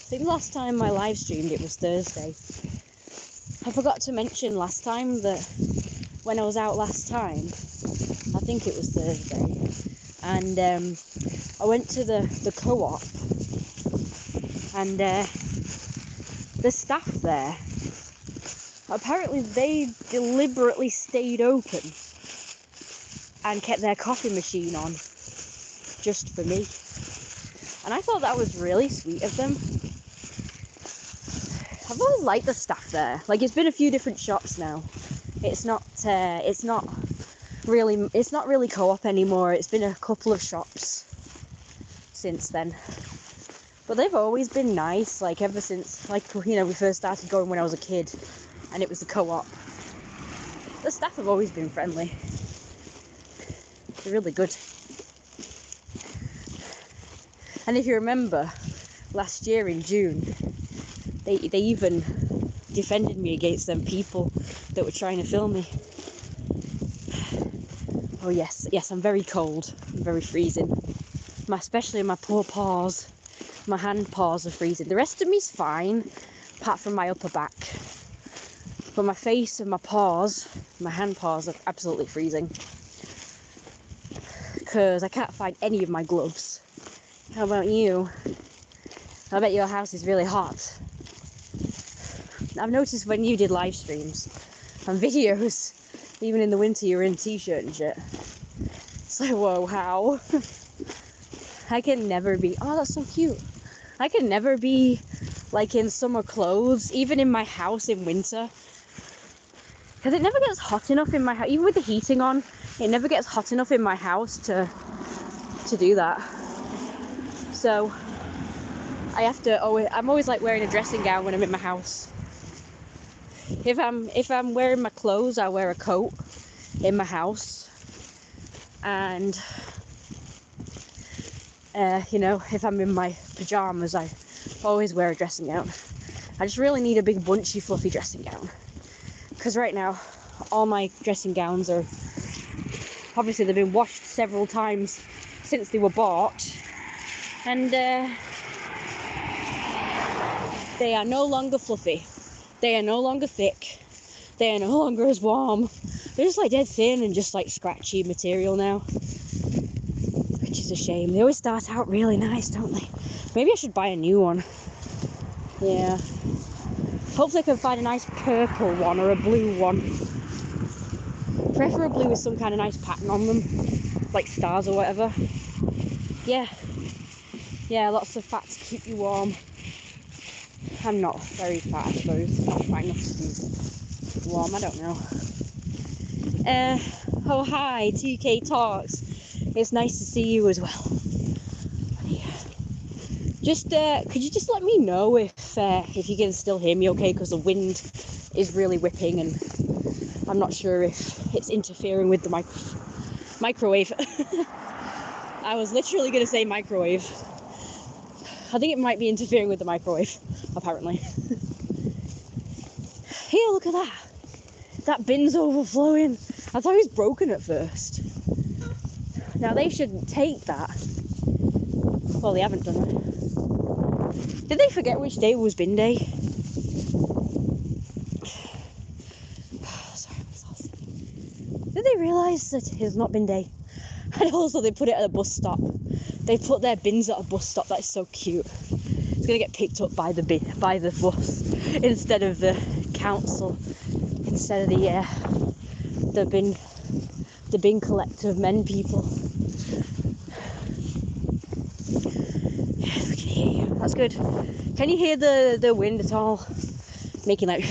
think last time I live streamed it was Thursday. I forgot to mention last time that when I was out last time, I think it was Thursday, and I went to the co-op, and the staff there, apparently they deliberately stayed open and kept their coffee machine on just for me. And I thought that was really sweet of them. I've always liked the staff there. Like, it's been a few different shops now. It's not really co-op anymore. It's been a couple of shops since then. But they've always been nice, like ever since, like, you know, we first started going when I was a kid and it was the co-op. The staff have always been friendly. They're really good. And if you remember, last year in June, they even defended me against them people that were trying to film me. Oh yes, I'm very cold. I'm very freezing. Especially my poor paws. My hand paws are freezing. The rest of me's fine, apart from my upper back. But my face and my paws, my hand paws are absolutely freezing. Because I can't find any of my gloves. How about you? I bet your house is really hot. I've noticed when you did live streams and videos, even in the winter you're in t-shirt and shit. It's like, whoa, how? I can never be, oh that's so cute. I can never be like in summer clothes, even in my house in winter. Because it never gets hot enough in my house, even with the heating on, it never gets hot enough in my house to do that. So I'm always like wearing a dressing gown when I'm in my house. If I'm wearing my clothes, I wear a coat in my house. And you know, if I'm in my pajamas, I always wear a dressing gown. I just really need a big bunchy fluffy dressing gown. Because right now, all my dressing gowns are, obviously they've been washed several times since they were bought. And they are no longer fluffy. They are no longer thick. They are no longer as warm. They're just like dead thin and just like scratchy material now. Which is a shame. They always start out really nice, don't they? Maybe I should buy a new one. Yeah. Hopefully I can find a nice purple one or a blue one. Preferably with some kind of nice pattern on them. Like stars or whatever. Yeah. Yeah, lots of fat to keep you warm. I'm not very fat, I suppose. Not fat enough to be warm, I don't know. Oh hi, TK Talks. It's nice to see you as well. Yeah. Just could you just let me know if you can still hear me okay, because the wind is really whipping and I'm not sure if it's interfering with the microwave. I was literally going to say microwave. I think it might be interfering with the microwave, apparently. Here, look at that. That bin's overflowing. I thought it was broken at first. Now they shouldn't take that. Well, they haven't done it. Did they forget which day was bin day? Sorry, I'm exhausted. Did they realise that it's not bin day? And also they put it at a bus stop. They put their bins at a bus stop. That is so cute. It's gonna get picked up by the bus instead of the council, instead of the bin collector of men people. Yes, we can hear you. That's good. Can you hear the wind at all? Making like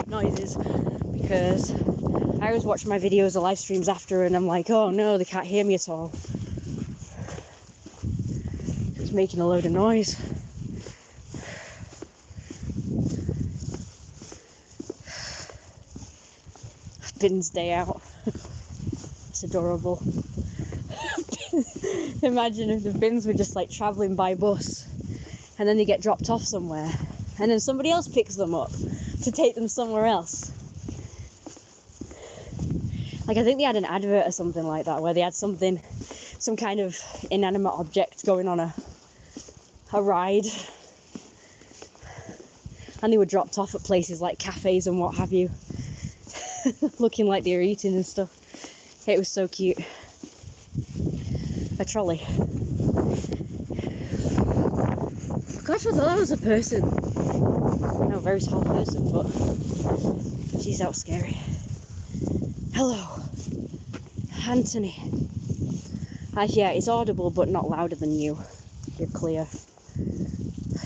noises, because I always watch my videos or live streams after and I'm like, oh no, they can't hear me at all. It's making a load of noise. Bin's day out. It's adorable. Imagine if the bins were just like travelling by bus and then they get dropped off somewhere and then somebody else picks them up to take them somewhere else. Like, I think they had an advert or something like that where they had some kind of inanimate object going on a a ride. And they were dropped off at places like cafes and what have you. Looking like they were eating and stuff. It was so cute. A trolley. Gosh, I thought that was a person. No, a very tall person, but geez, that was scary. Hello, Anthony. Yeah, it's audible, but not louder than you. You're clear.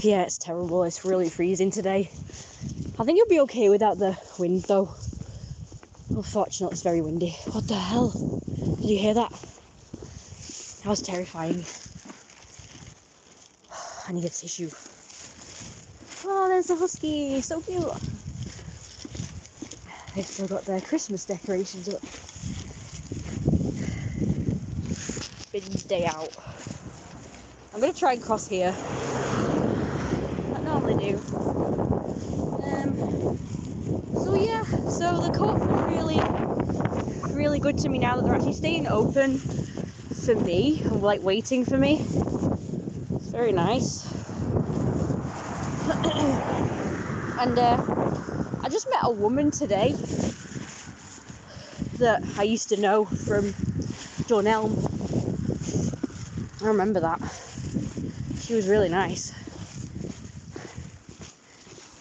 Yeah, it's terrible. It's really freezing today. I think you'll be okay without the wind, though. Unfortunately, it's very windy. What the hell? Did you hear that? That was terrifying. I need a tissue. Oh, there's a husky. So cute. They've still got their Christmas decorations up. Bin's day out. I'm going to try and cross here. I normally do. So yeah, so the co-op is really good to me now that they're actually staying open for me, like waiting for me. It's very nice. And I just met a woman today that I used to know from Dunelm. I remember that. She was really nice.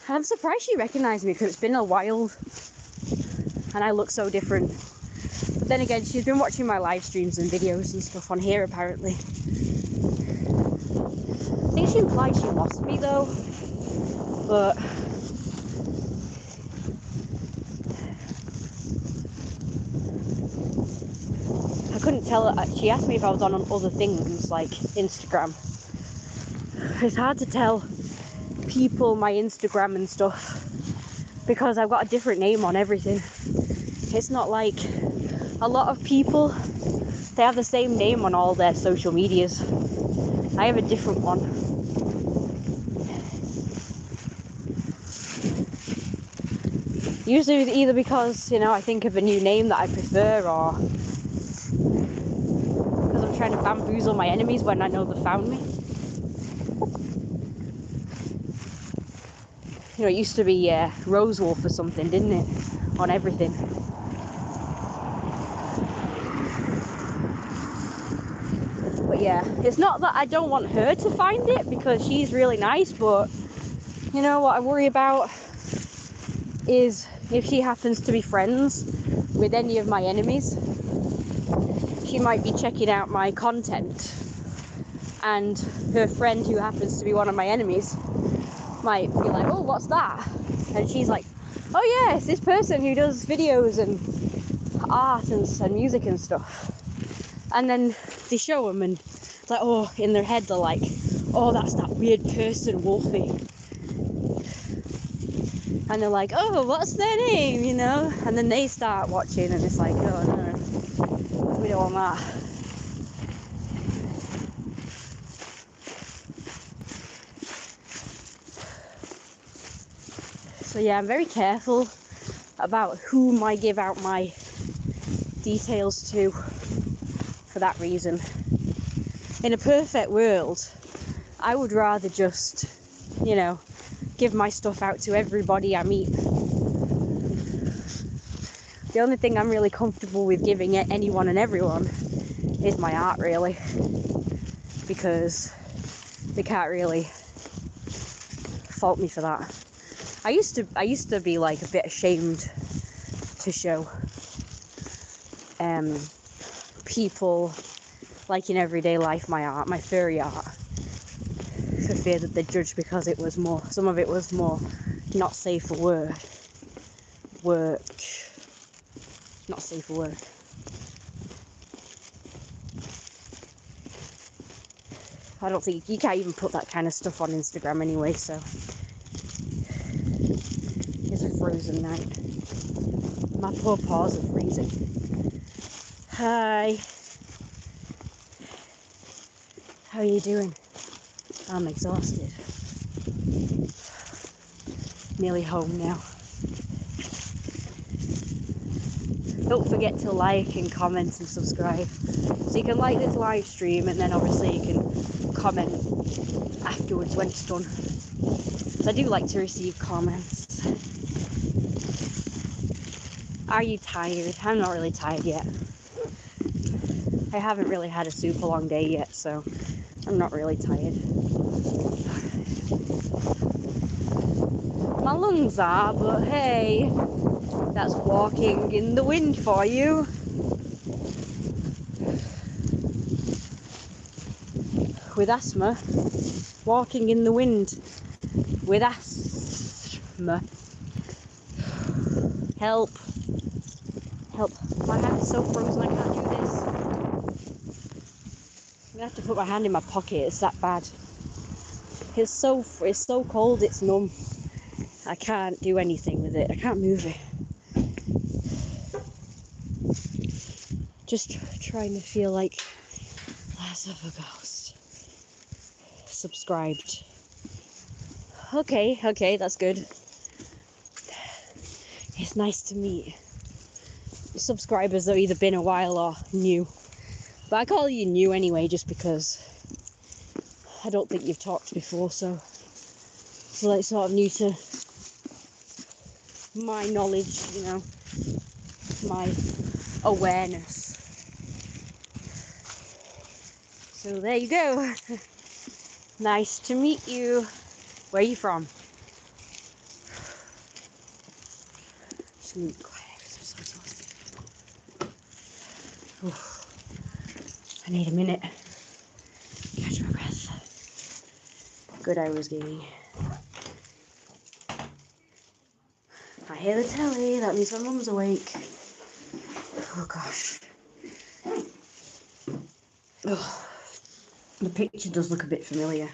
I'm surprised she recognised me because it's been a while and I look so different. But then again, she's been watching my live streams and videos and stuff on here apparently. I think she implied she lost me though, but I couldn't tell her. She asked me if I was on other things like Instagram. It's hard to tell people my Instagram and stuff because I've got a different name on everything. It's not like a lot of people, they have the same name on all their social medias. I have a different one. Usually either because, you know, I think of a new name that I prefer, or because I'm trying to bamboozle my enemies when I know they found me. You know, it used to be Rose Wolf or something, didn't it? On everything. But yeah, it's not that I don't want her to find it because she's really nice, but you know what I worry about is if she happens to be friends with any of my enemies, she might be checking out my content and her friend who happens to be one of my enemies might be like, oh, what's that? And she's like, oh yeah, it's this person who does videos and art and music and stuff. And then they show them and it's like, oh, in their head they're like, oh, that's that weird person, Wolfie. And they're like, oh, what's their name, you know? And then they start watching and it's like, oh no, we don't want that. So yeah, I'm very careful about whom I give out my details to for that reason. In a perfect world, I would rather just, you know, give my stuff out to everybody I meet. The only thing I'm really comfortable with giving it anyone and everyone is my art, really, because they can't really fault me for that. I used to be like a bit ashamed to show people, like in everyday life, my art, my furry art, for fear that they'd judge because it was more, some of it was more not safe for work, not safe for work. I don't think, you can't even put that kind of stuff on Instagram anyway, so. It's a frozen night. My poor paws are freezing. Hi. How are you doing? I'm exhausted. Nearly home now. Don't forget to like and comment and subscribe. So you can like this live stream, and then obviously you can comment afterwards when it's done. So I do like to receive comments. Are you tired? I'm not really tired yet. I haven't really had a super long day yet, so I'm not really tired. My lungs are, but hey, that's walking in the wind for you. With asthma, walking in the wind with asthma. Help. Help. My hand's so frozen I can't do this. I'm gonna have to put my hand in my pocket, it's that bad. It's so cold, it's numb. I can't do anything with it, I can't move it. Just trying to feel like less of a ghost. Subscribed. Okay, that's good. It's nice to meet subscribers that have either been a while or new. But I call you new anyway, just because I don't think you've talked before, so it's sort of new to my knowledge, you know, my awareness. So there you go. Nice to meet you. Where are you from? Just need quiet. I'm so exhausted. Oof. I need a minute. Catch my breath. Good hours gaming. I hear the telly. That means my mum's awake. Oh gosh. Ugh. The picture does look a bit familiar.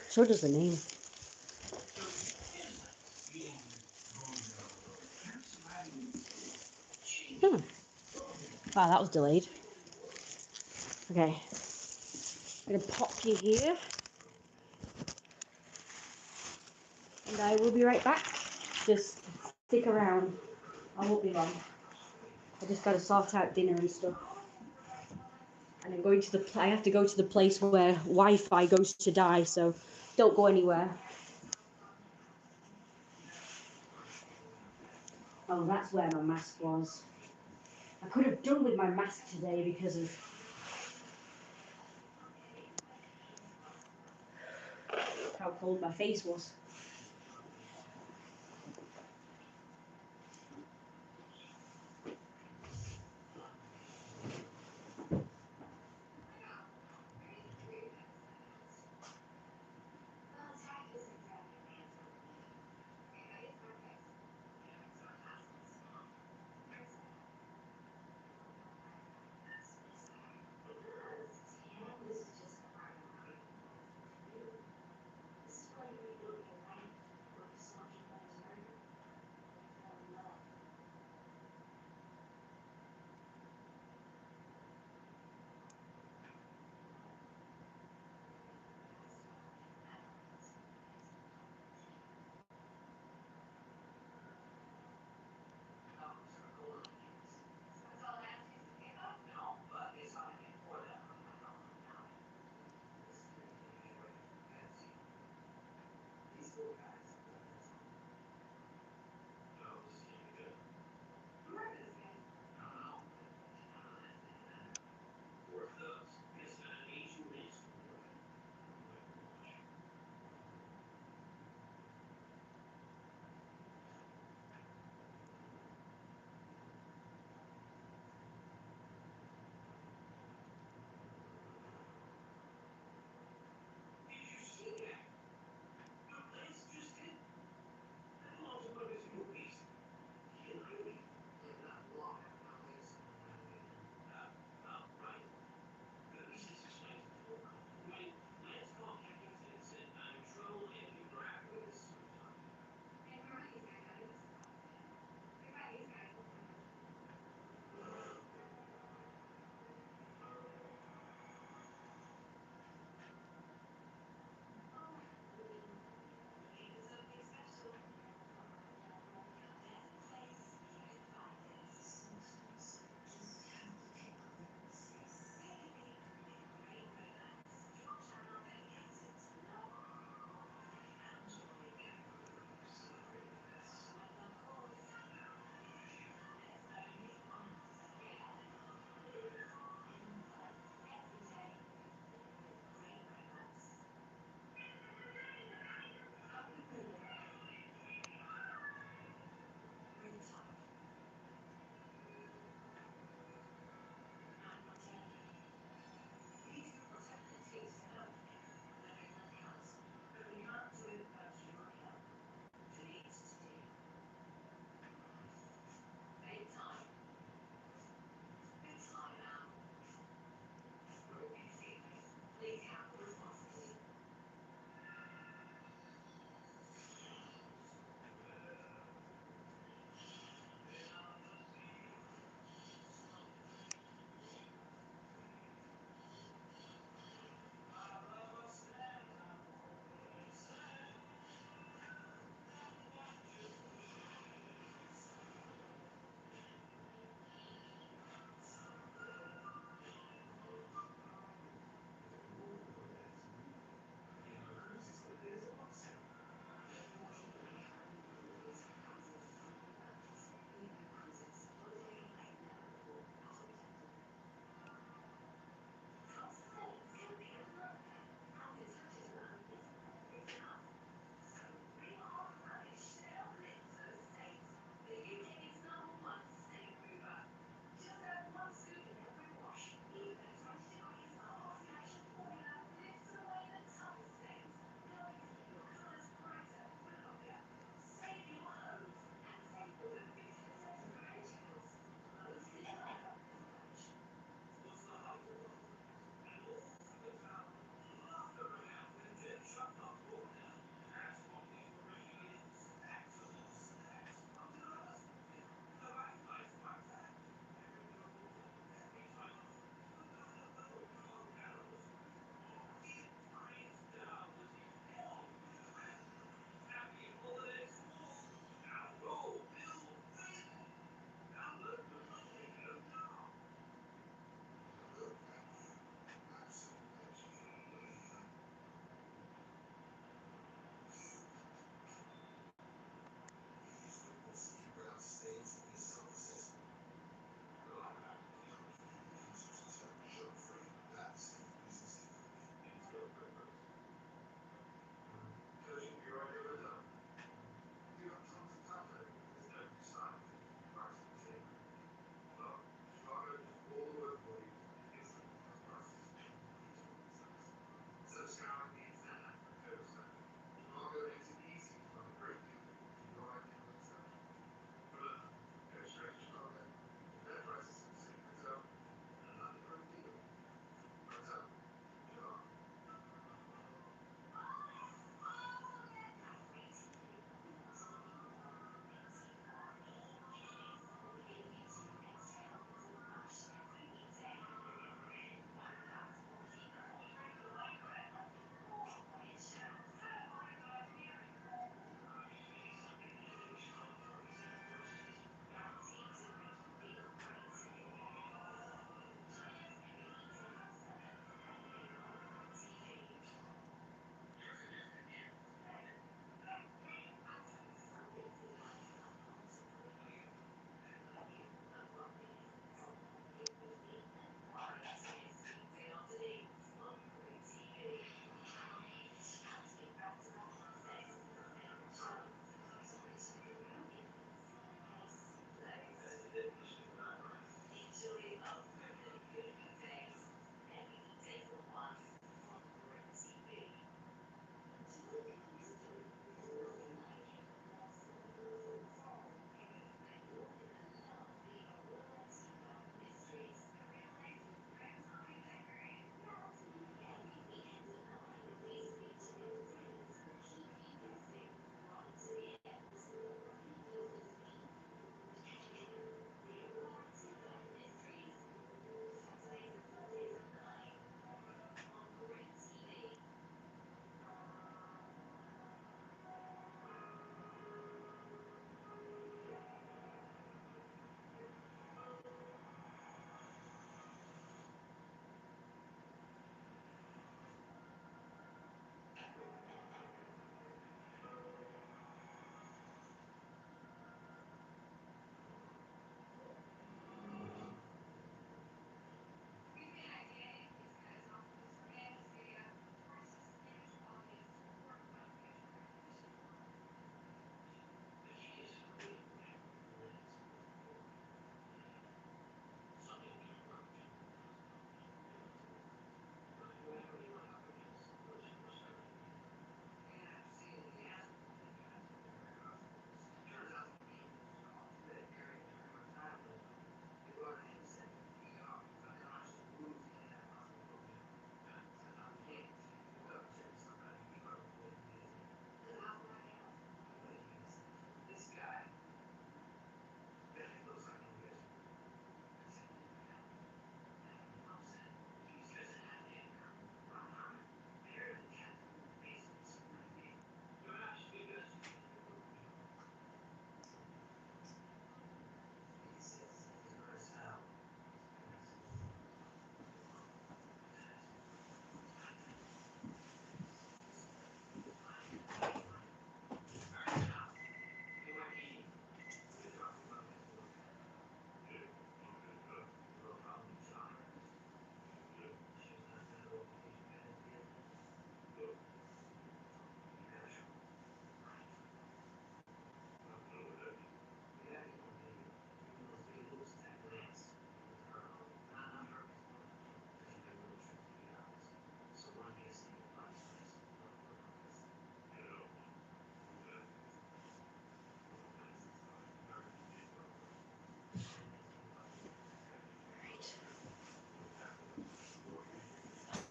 So does the name. Hmm. Wow, that was delayed. Okay. I'm going to pop you here. And I will be right back. Just stick around. I won't be long. I just got to sort out dinner and stuff. And I'm going to I have to go to the place where Wi-Fi goes to die, so don't go anywhere. Oh, that's where my mask was. I could have done with my mask today because of how cold my face was.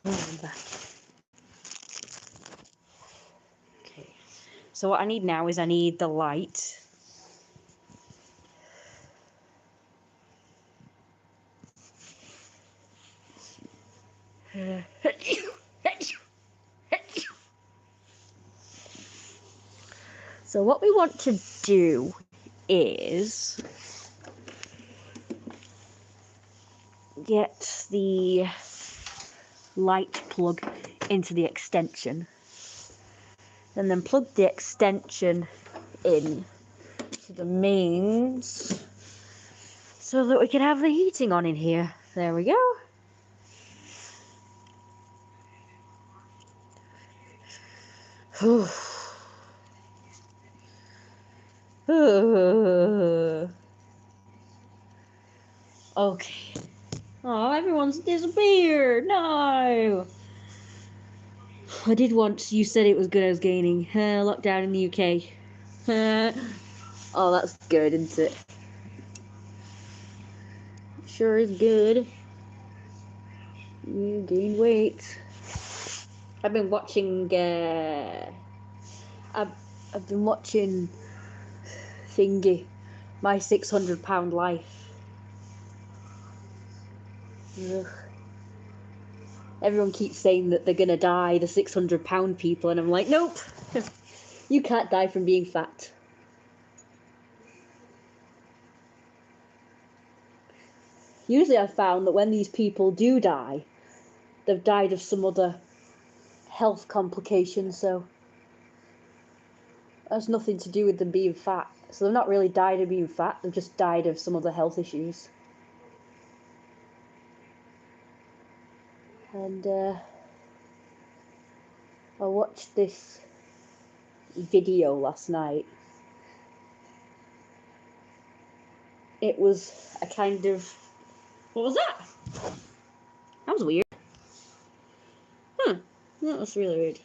I'm back. Okay. So what I need now is I need the light. So what we want to do is get the light plug into the extension and then plug the extension in to the mains so that we can have the heating on in here. There we go. Okay. Oh, everyone's disappeared. No. I did once. You said it was good. I was gaining. Lockdown in the UK. Oh, that's good, isn't it? Sure is good. You gained weight. I've been watching. I've been watching Thingy, My 600 Pound Life. Ugh. Everyone keeps saying that they're gonna die, the 600 pound people, and I'm like, nope. You can't die from being fat. Usually I've found that when these people do die, they've died of some other health complications, so that's nothing to do with them being fat. So they've not really died of being fat, they've just died of some other health issues. And I watched this video last night. It was a kind of... What was that? That was weird. That was really weird.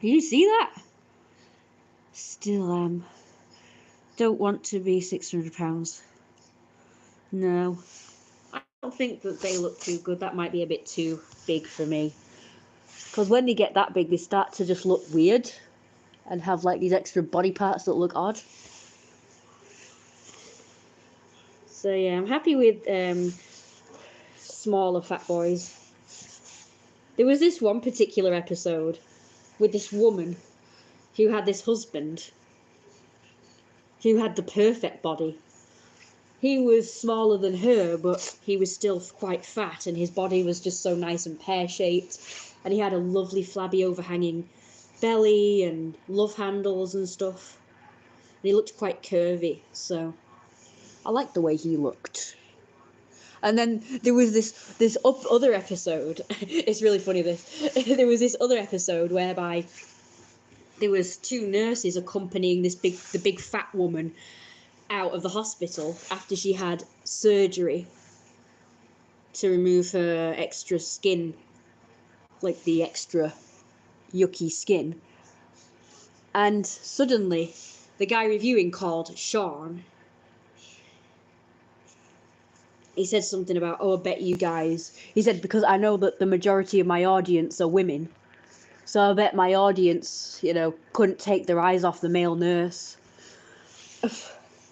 Did you see that? Still don't want to be 600 pounds. No. I don't think that they look too good. That might be a bit too big for me. Because when they get that big, they start to just look weird and have like these extra body parts that look odd. So yeah, I'm happy with smaller fat boys. There was this one particular episode with this woman who had this husband who had the perfect body. He was smaller than her, but he was still quite fat, and his body was just so nice and pear-shaped, and he had a lovely flabby overhanging belly and love handles and stuff. And he looked quite curvy, so I liked the way he looked. And then there was this other episode. It's really funny, this. There was this other episode whereby there was two nurses accompanying the big fat woman out of the hospital after she had surgery to remove her extra skin, like the extra yucky skin. And suddenly the guy reviewing, called Sean, he said something about, oh, I bet you guys, he said, because I know that the majority of my audience are women, so I bet my audience, couldn't take their eyes off the male nurse.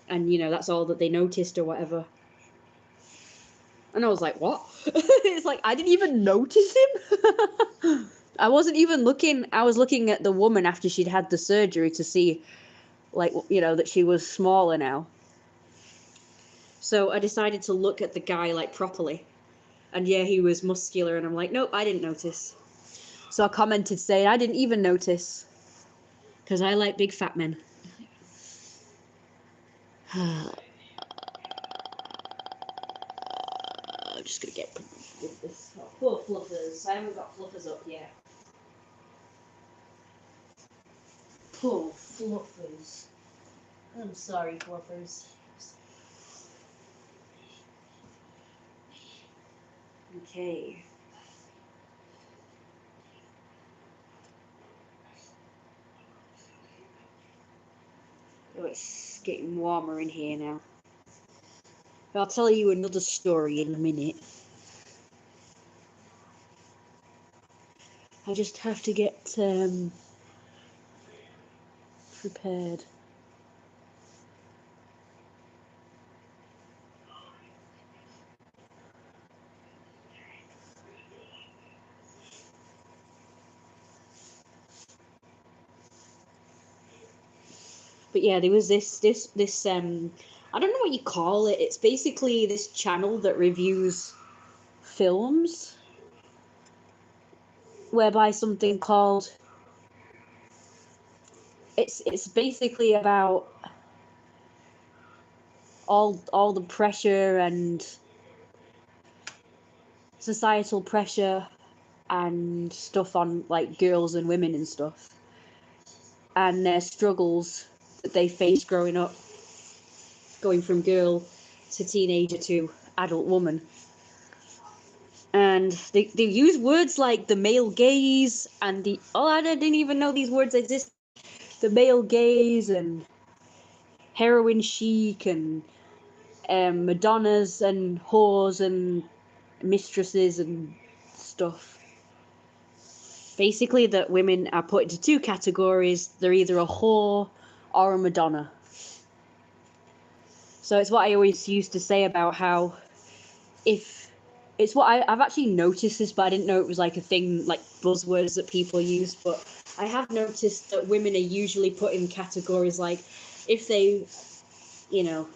And, that's all that they noticed or whatever. And I was like, what? It's like, I didn't even notice him. I wasn't even looking. I was looking at the woman after she'd had the surgery to see, like, that she was smaller now. So I decided to look at the guy, like, properly. And yeah, he was muscular. And I'm like, nope, I didn't notice. So I commented saying, I didn't even notice. Because I like big fat men. I'm just going to get this. Poor fluffers. I haven't got fluffers up yet. Poor fluffers. I'm sorry, fluffers. Okay. Oh, it's getting warmer in here now. I'll tell you another story in a minute. I just have to get prepared. But yeah, there was this I don't know what you call it. It's basically this channel that reviews films, whereby something called it's basically about all the pressure and societal pressure and stuff on like girls and women and stuff, and their struggles that they face growing up, going from girl to teenager to adult woman. And they use words like the male gaze and I didn't even know these words exist. The male gaze and heroin chic and Madonnas and whores and mistresses and stuff. Basically, that women are put into two categories. They're either a whore or a Madonna. So it's what I always used to say about how it's what I've actually noticed this, but I didn't know it was like a thing, like buzzwords that people use. But I have noticed that women are usually put in categories like if they, you know,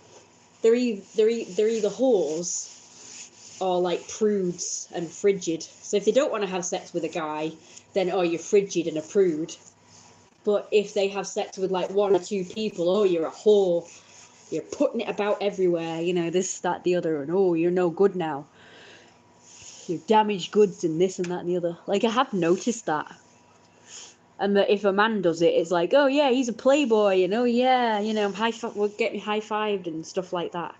they're either whores or like prudes and frigid. So if they don't want to have sex with a guy, then oh, you're frigid and a prude. But if they have sex with like one or two people, oh, you're a whore. You're putting it about everywhere, you know, this, that, the other, and oh, you're no good now. You're damaged goods and this and that and the other. Like, I have noticed that. And that if a man does it, it's like, oh yeah, he's a playboy, and oh yeah, you know, we'll get me high-fived and stuff like that.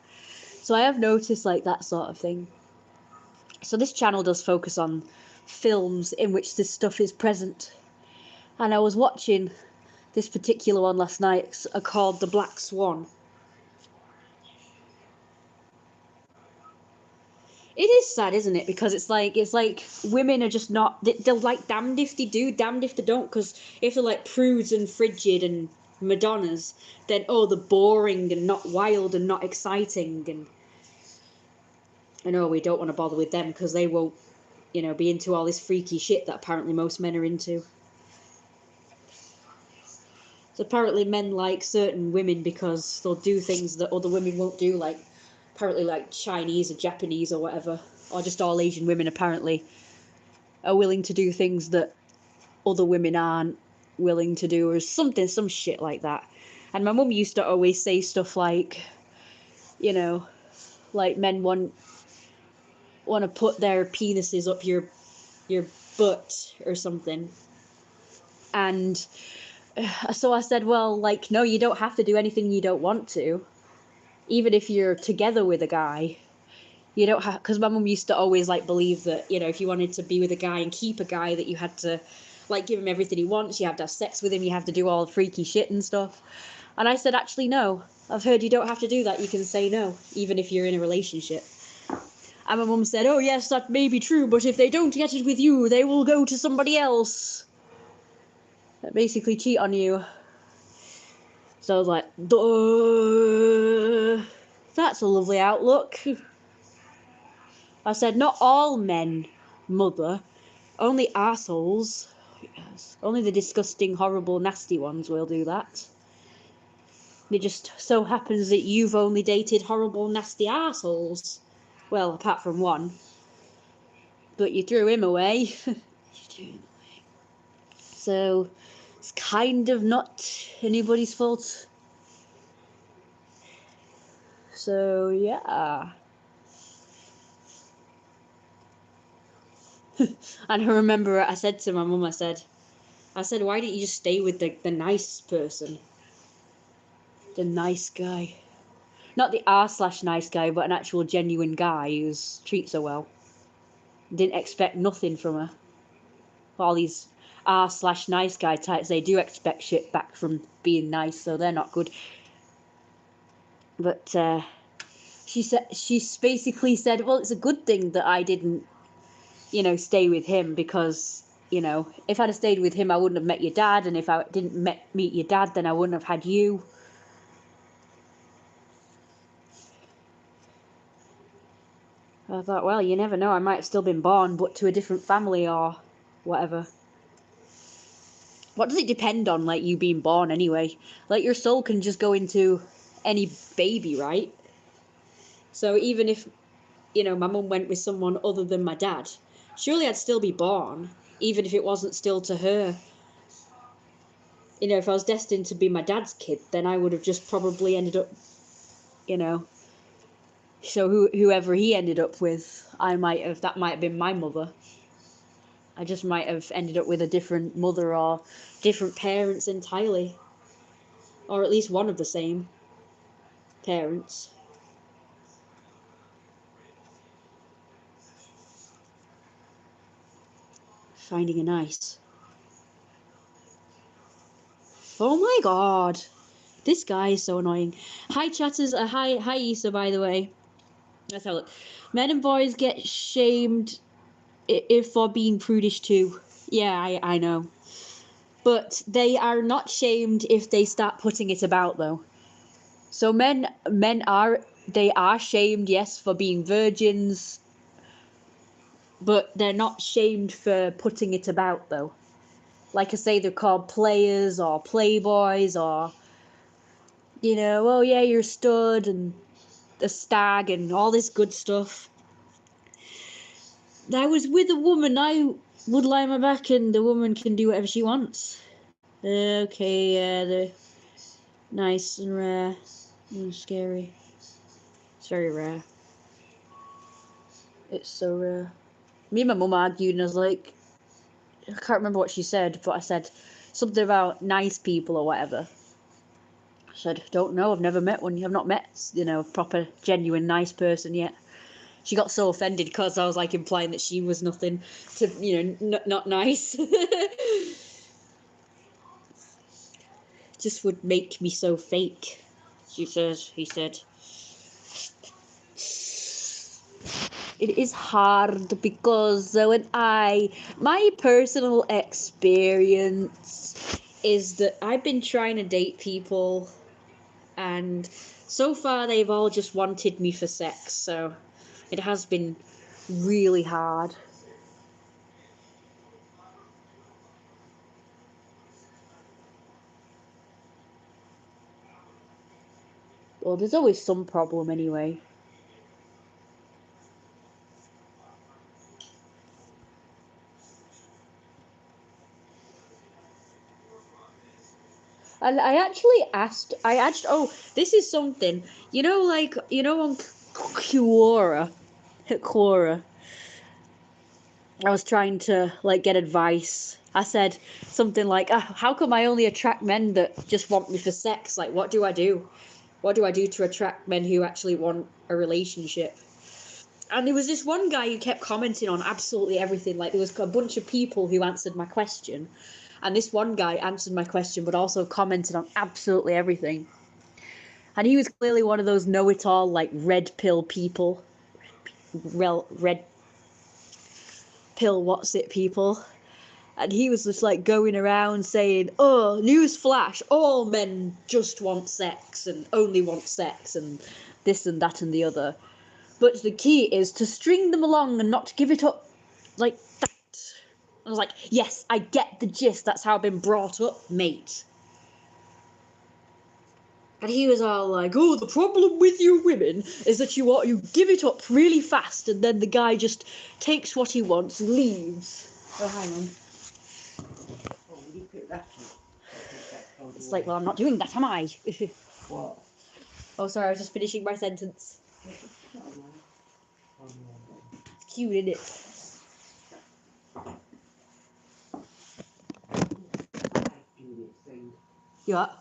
So I have noticed like that sort of thing. So this channel does focus on films in which this stuff is present. And I was watching this particular one last night called The Black Swan. It is sad, isn't it? Because it's like women are just not. They're like damned if they do, damned if they don't. Because if they're like prudes and frigid and Madonnas, then oh, they're boring and not wild and not exciting. And oh, we don't want to bother with them because they won't, you know, be into all this freaky shit that apparently most men are into. So apparently men like certain women because they'll do things that other women won't do, like apparently like Chinese or Japanese or whatever, or just all Asian women apparently are willing to do things that other women aren't willing to do, or something, some shit like that. And my mum used to always say stuff like, you know, like men want to put their penises up your butt or something. And so I said, well, like, no, you don't have to do anything you don't want to. Even if you're together with a guy, you don't have, because my mum used to always like believe that, you know, if you wanted to be with a guy and keep a guy, that you had to like give him everything he wants, you have to have sex with him, you have to do all the freaky shit and stuff. And I said, actually, no, I've heard you don't have to do that. You can say no, even if you're in a relationship. And my mum said, oh yes, that may be true, but if they don't get it with you, they will go to somebody else that basically cheat on you. So I was like, duh, that's a lovely outlook. I said, not all men, mother, only arseholes. Yes. Only the disgusting, horrible, nasty ones will do that. It just so happens that you've only dated horrible, nasty arseholes. Well, apart from one. But you threw him away. So, it's kind of not anybody's fault. So, yeah. And I remember I said to my mum, I said, why didn't you just stay with the nice person? The nice guy. Not the r/nice guy, but an actual genuine guy who treats her well. Didn't expect nothing from her. All these r/nice guy types, they do expect shit back from being nice, so they're not good. But she basically said, well, it's a good thing that I didn't, you know, stay with him, because you know, if I'd have stayed with him, I wouldn't have met your dad, and if I didn't meet your dad, then I wouldn't have had you. I thought, well, you never know, I might have still been born, but to a different family or whatever. What does it depend on, like, you being born anyway? Like, your soul can just go into any baby, right? So even if, you know, my mum went with someone other than my dad, surely I'd still be born, even if it wasn't still to her. You know, if I was destined to be my dad's kid, then I would have just probably ended up, you know. So whoever he ended up with, that might have been my mother. I just might have ended up with a different mother or different parents entirely. Or at least one of the same parents. Finding a nice. Oh my god. This guy is so annoying. Hi chatters, hi Issa, by the way. Let's have a look. Men and boys get shamed if for being prudish too. Yeah, I know. But they are not shamed if they start putting it about though. So men are shamed, yes, for being virgins, but they're not shamed for putting it about though. Like I say, they're called players or playboys or, you know, oh yeah, you're a stud and a stag and all this good stuff. I was with a woman, I would lie on my back and the woman can do whatever she wants. Okay, yeah, they're nice and rare and scary. It's very rare. It's so rare. Me and my mum argued and I was like, I can't remember what she said, but I said something about nice people or whatever. I said, don't know, I've never met one. I've not met, you know, a proper, genuine, nice person yet. She got so offended because I was like implying that she was nothing to, you know, not nice. Just would make me so fake. He said. It is hard because my personal experience is that I've been trying to date people and so far they've all just wanted me for sex, so it has been really hard. Well, there's always some problem anyway. And oh, this is something, you know, like, you know, on Quora, I was trying to, like, get advice. I said something like, how come I only attract men that just want me for sex? Like, what do I do? What do I do to attract men who actually want a relationship? And there was this one guy who kept commenting on absolutely everything. Like, there was a bunch of people who answered my question. And this one guy answered my question, but also commented on absolutely everything. And he was clearly one of those know-it-all, like, red pill people. Red pill what's it people. And he was just, like, going around saying, oh, newsflash, all men just want sex and only want sex and this and that and the other. But the key is to string them along and not give it up like that. I was like, yes, I get the gist. That's how I've been brought up, mate. And he was all like, oh, the problem with you women is that you give it up really fast and then the guy just takes what he wants and leaves. Oh, hang on. It's like, well, I'm not doing that, am I? What? Oh, sorry, I was just finishing my sentence. It's cute, isn't it? You what?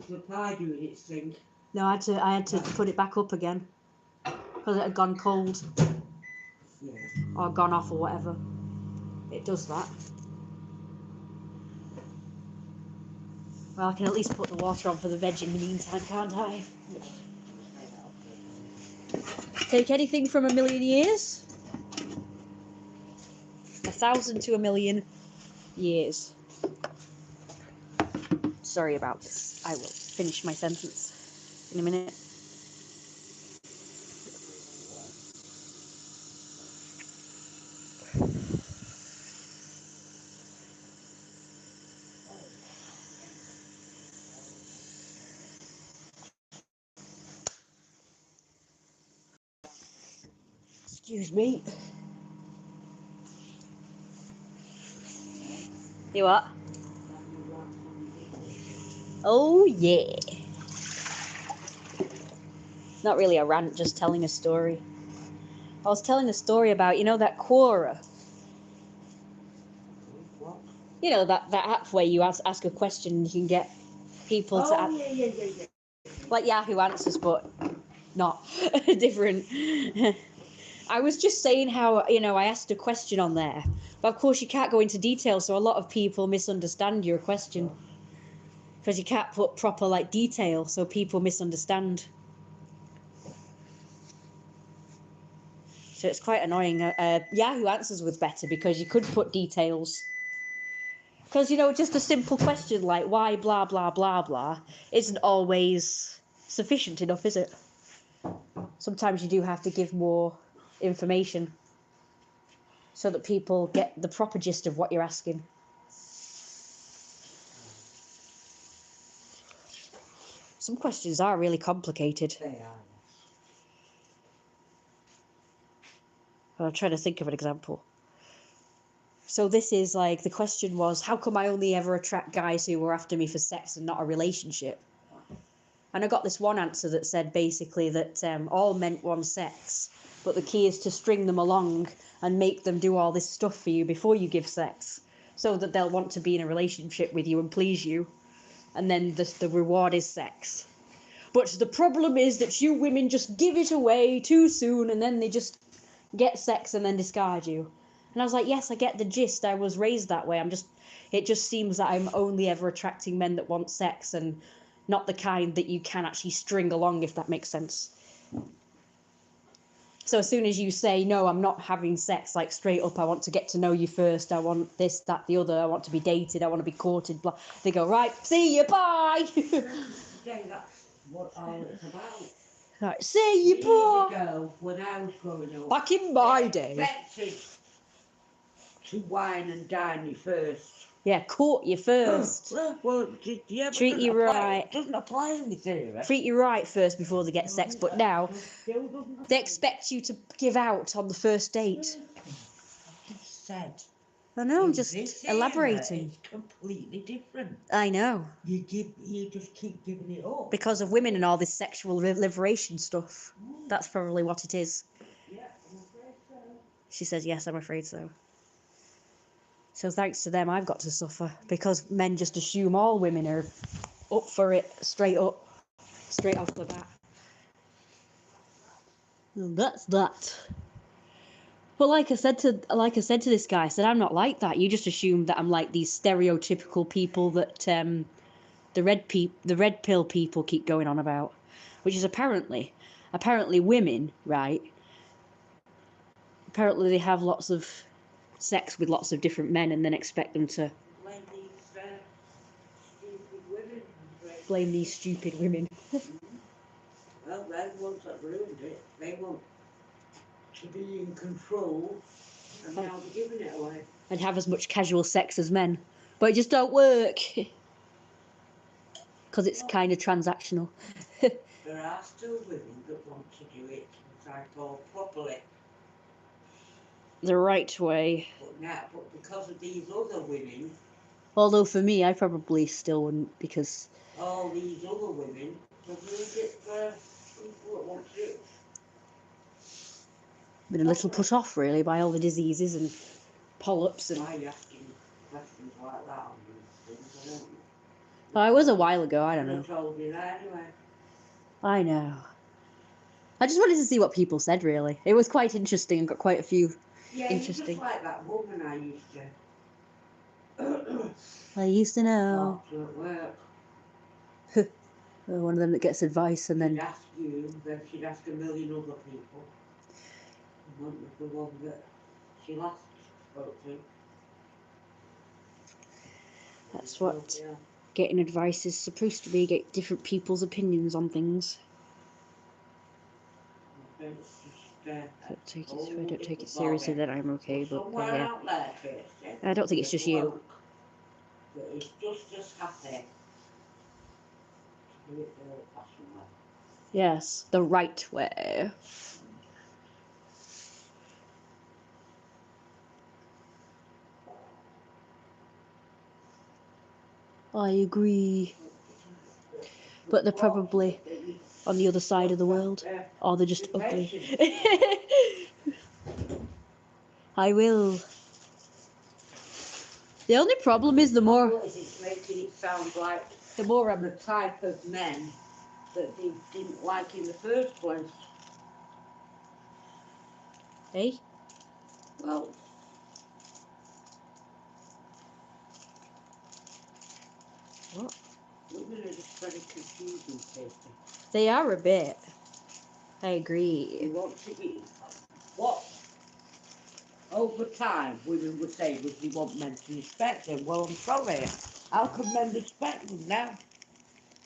The pie doing its thing. No, I had to put it back up again because it had gone cold. Yeah. Or gone off or whatever. It does that. Well, I can at least put the water on for the veg in the meantime, can't I? Take anything from a million years? 1,000 to a million. years. Sorry about this. I will finish my sentence in a minute. Excuse me. You what? Oh yeah. Not really a rant, just telling a story. I was telling a story about, you know, that Quora. What? You know, that app where you ask a question and you can get people to Oh, yeah. like Yahoo Answers, but not different. I was just saying how, you know, I asked a question on there, but of course you can't go into detail, so a lot of people misunderstand your question because you can't put proper like detail, so people misunderstand. So it's quite annoying. Yahoo Answers was better because you could put details. Because, you know, just a simple question like why blah blah blah blah isn't always sufficient enough, is it? Sometimes you do have to give more information so that people get the proper gist of what you're asking. Some questions are really complicated. They are. I'm trying to think of an example. So this is like, the question was, how come I only ever attract guys who were after me for sex and not a relationship? And I got this one answer that said basically that all men want sex, but the key is to string them along and make them do all this stuff for you before you give sex, so that they'll want to be in a relationship with you and please you. And then the reward is sex. But the problem is that you women just give it away too soon and then they just get sex and then discard you. And I was like, yes, I get the gist. I was raised that way. It just seems that I'm only ever attracting men that want sex and not the kind that you can actually string along, if that makes sense. So as soon as you say, no, I'm not having sex, like straight up, I want to get to know you first, I want this, that, the other, I want to be dated, I want to be courted, blah, they go, right, see you, bye. Yeah, that's what all it's about. Right, see you, Years bye. ago, when I was growing up, Back in my they day. expected to wine and dine you first. Yeah, court you first. Well, yeah, but Treat you right. It doesn't apply in this era. Treat you right first before they get sex, but now Still doesn't they apply. expect you to give out on the first date. I just said. I know, I'm In just this era, elaborating. it's completely different. I know. You just keep giving it up. Because of women and all this sexual liberation stuff. That's probably what it is. Yeah, I'm afraid so. She says, yes, I'm afraid so. So thanks to them, I've got to suffer. Because men just assume all women are up for it straight off the bat. And that's that. But like I said to this guy, I said, I'm not like that. You just assume that I'm like these stereotypical people that the red pill people keep going on about, which is apparently women, right? Apparently they have lots of sex with lots of different men and then expect them to blame these stupid women. Well, they're the ones that ruined it. They want to be in control, and now they're giving it away. And have as much casual sex as men, but it just don't work because it's kind of transactional. There are still women that want to do it, as I call, properly. The right way. But because of these other women, Although for me, I probably still wouldn't, because all these other women have ruined it for people that want to do it. been a little put off really by all the diseases and polyps and. Why are you asking questions like that on these things? I don't know. Oh, it was a while ago. I don't know. I told you that anyway. I know. I just wanted to see what people said. Really, it was quite interesting and got quite a few. Yeah, Interesting. just like that woman I used to. I used to know. Talk to at work. One of them that gets advice and She'd then. ask you, then she'd ask a million other people. And one was the one that she last spoke to. That's what getting advice is supposed to be, get different people's opinions on things. If I don't take it seriously, then I'm okay, but yeah. I don't think it's just you. But it's just happy to do it the old-fashioned way. Yes, the right way. I agree. But they're probably on the other side of the world. Or they're just ugly. I will. The only problem is the more... It's making it sound like The more the type of men that they didn't like in the first place. Eh? Well, What? women are just very confusing, Casey. They are a bit. I They agree. want to be... What? Over time, women would say, would they want men to respect them? Well, I'm sorry. How can men respect them now?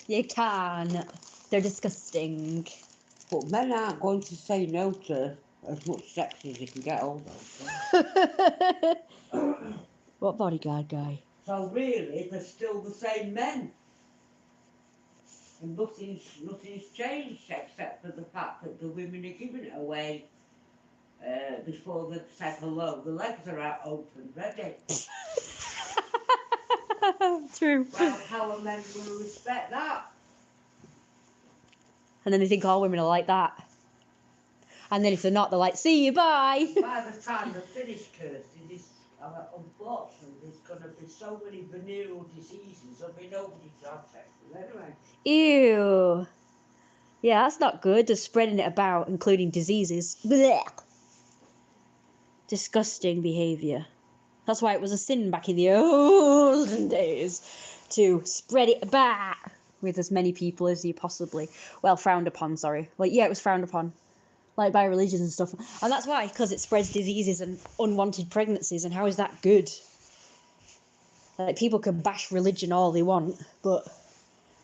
You can. They're disgusting. But men aren't going to say no to as much sex as they can get hold of. What bodyguard guy? So really, they're still the same men. And nothing's changed except for the fact that the women are giving it away before they've said hello. The legs are out open, ready. True. Well, how are men going to respect that? And then they think all women are like that. And then if they're not, they're like, see you, bye. By the time they're finished cursing, unfortunately, there's going to be so many venereal diseases, there'll be nobody to have sex with anyway. Ew. Yeah, that's not good. Just spreading it about, including diseases. Blech. Disgusting behaviour. That's why it was a sin back in the olden days to spread it about with as many people as you possibly, frowned upon, sorry. Yeah, it was frowned upon, like by religions and stuff. And that's why, because it spreads diseases and unwanted pregnancies, and how is that good? Like, people can bash religion all they want, but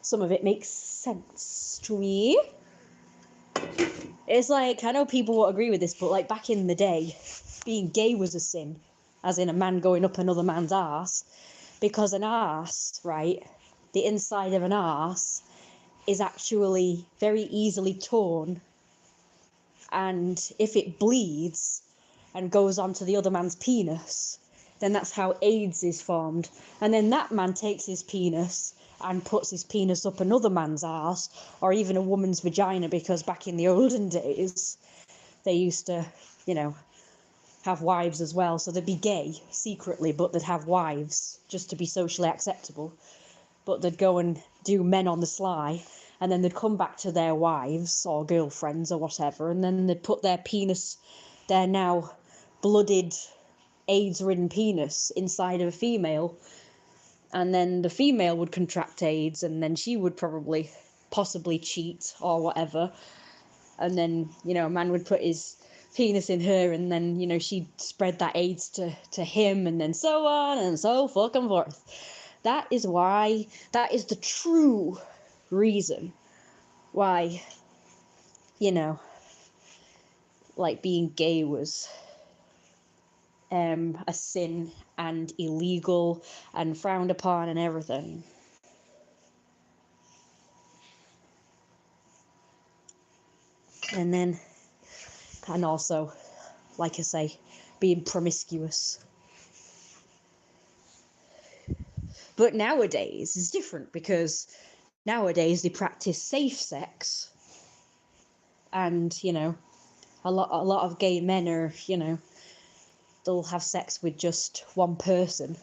some of it makes sense to me. It's like, I know people won't agree with this, but like back in the day, being gay was a sin, as in a man going up another man's arse, because an arse, right, the inside of an arse is actually very easily torn, and if it bleeds and goes onto the other man's penis, then that's how AIDS is formed. And then that man takes his penis and puts his penis up another man's arse, or even a woman's vagina, because back in the olden days, they used to, have wives as well. So they'd be gay secretly, but they'd have wives just to be socially acceptable. But they'd go and do men on the sly, and then they'd come back to their wives or girlfriends or whatever, and then they'd put their penis, their now blooded, AIDS-ridden penis inside of a female, and then the female would contract AIDS, and then she would possibly cheat or whatever, and then, a man would put his penis in her, and then, she'd spread that AIDS to him, and then so on and so fucking forth. That is the true reason why, like, being gay was a sin and illegal and frowned upon and everything. And also, like I say, being promiscuous. But nowadays it's different, because nowadays they practice safe sex, and a lot of gay men are, they'll have sex with just one person.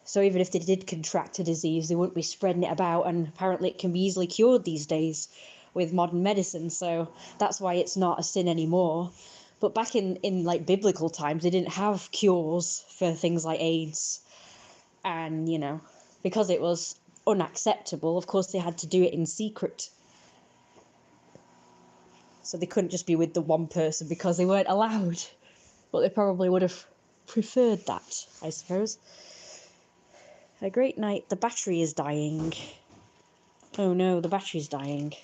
So even if they did contract a disease, they wouldn't be spreading it about, and apparently it can be easily cured these days with modern medicine, so that's why it's not a sin anymore. But back in like biblical times, they didn't have cures for things like AIDS, and because it was unacceptable, of course they had to do it in secret. So they couldn't just be with the one person because they weren't allowed, but they probably would have preferred that, I suppose. A great night. The battery is dying. Oh no, the battery's dying.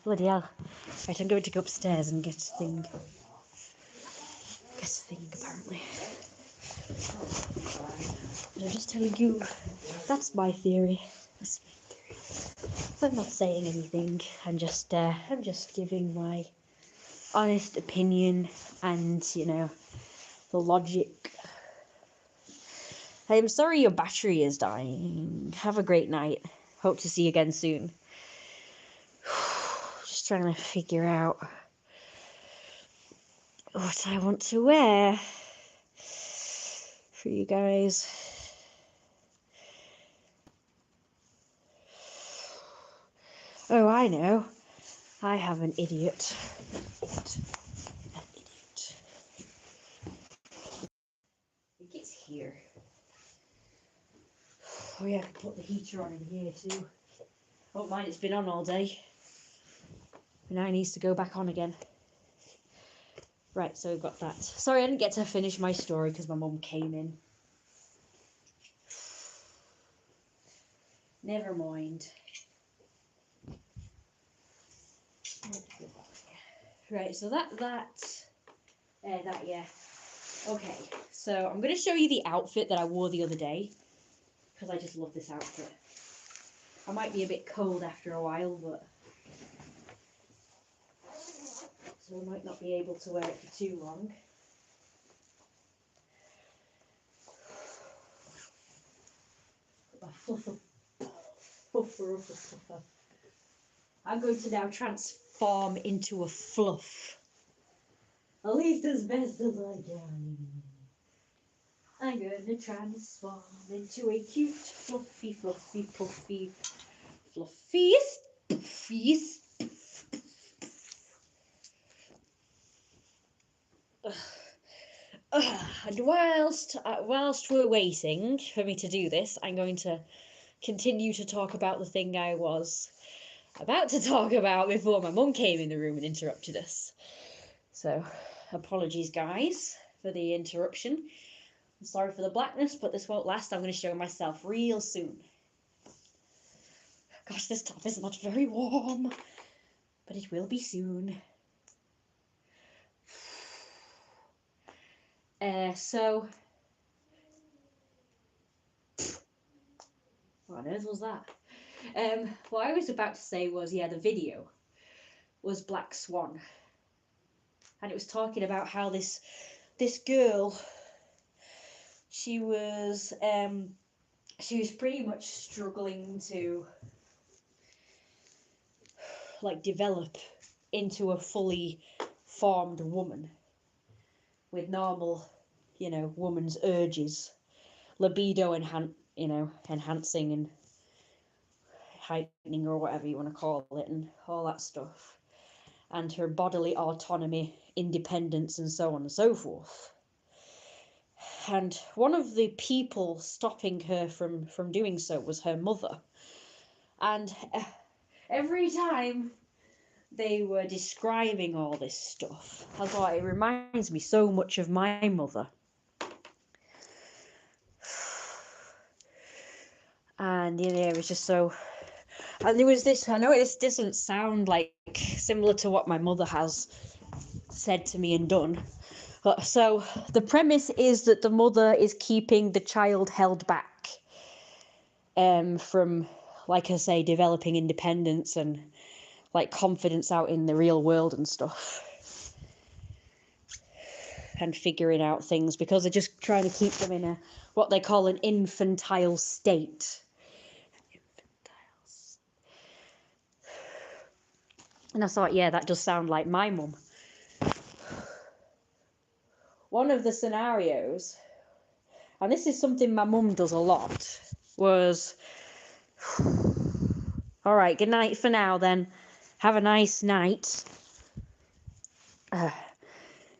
Bloody hell. Right, I'm going to go upstairs and get a thing. Get a thing, apparently. But I'm just telling you, that's my theory. That's my theory. I'm not saying anything. I'm just giving my honest opinion and, you know, the logic. I'm sorry your battery is dying. Have a great night. Hope to see you again soon. Just trying to figure out what I want to wear for you guys. Oh, I know. I have an idiot. An idiot. I think it's here. Oh yeah, I could put the heater on in here too. Oh, mine, it's been on all day. But now it needs to go back on again. Right, so we've got that. Sorry, I didn't get to finish my story because my mum came in. Never mind. Right, so that, yeah. Okay, so I'm going to show you the outfit that I wore the other day. Because I just love this outfit. I might be a bit cold after a while, but... So I might not be able to wear it for too long. I'm going to now transform into a fluff. At least as best as I can. I'm going to transform into a cute, fluffy, fluffy, puffy, fluffiest. And whilst we're waiting for me to do this, I'm going to continue to talk about the thing I was about to talk about before my mum came in the room and interrupted us. So, apologies, guys, for the interruption. I'm sorry for the blackness, but this won't last. I'm going to show myself real soon. Gosh, this top is not very warm, but it will be soon. What on earth was that? What I was about to say was, yeah, the video was Black Swan. And it was talking about how this girl, she was pretty much struggling to like develop into a fully formed woman with normal, you know, woman's urges, libido enhancing and heightening or whatever you want to call it, and all that stuff, and her bodily autonomy, independence, and so on and so forth. And one of the people stopping her from doing so was her mother. And every time they were describing all this stuff, I thought it reminds me so much of my mother. And you know, it was just so. And there was this. I know this doesn't sound like similar to what my mother has said to me and done. But so the premise is that the mother is keeping the child held back from, like I say, developing independence and like confidence out in the real world and stuff, and figuring out things, because they're just trying to keep them in a what they call an infantile state. And I thought, yeah, that does sound like my mum. One of the scenarios, and this is something my mum does a lot, was, all right, good night for now then. Have a nice night.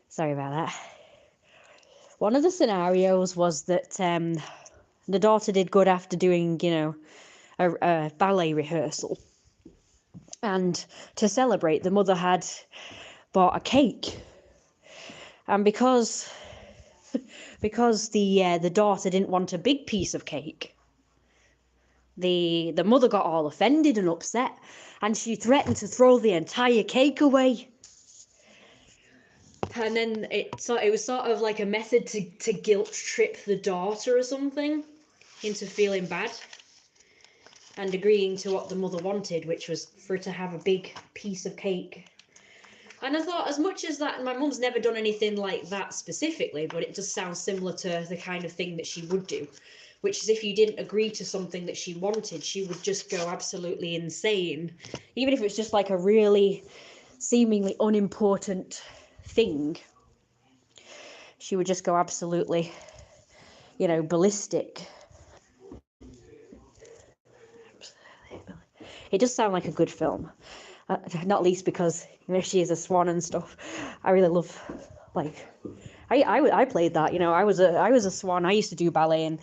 Sorry about that. One of the scenarios was that the daughter did good after doing, you know, a ballet rehearsal. And to celebrate, the mother had bought a cake. And because the daughter didn't want a big piece of cake, the mother got all offended and upset, and she threatened to throw the entire cake away. And then it was sort of like a method to guilt trip the daughter or something into feeling bad and agreeing to what the mother wanted, which was for her to have a big piece of cake. And I thought, as much as that, my mum's never done anything like that specifically, but it just sounds similar to the kind of thing that she would do, which is if you didn't agree to something that she wanted, she would just go absolutely insane. Even if it was just like a really seemingly unimportant thing, she would just go absolutely, ballistic. It does sound like a good film. Not least because she is a swan and stuff. I really love, like, I played that. I was a swan. I used to do ballet, and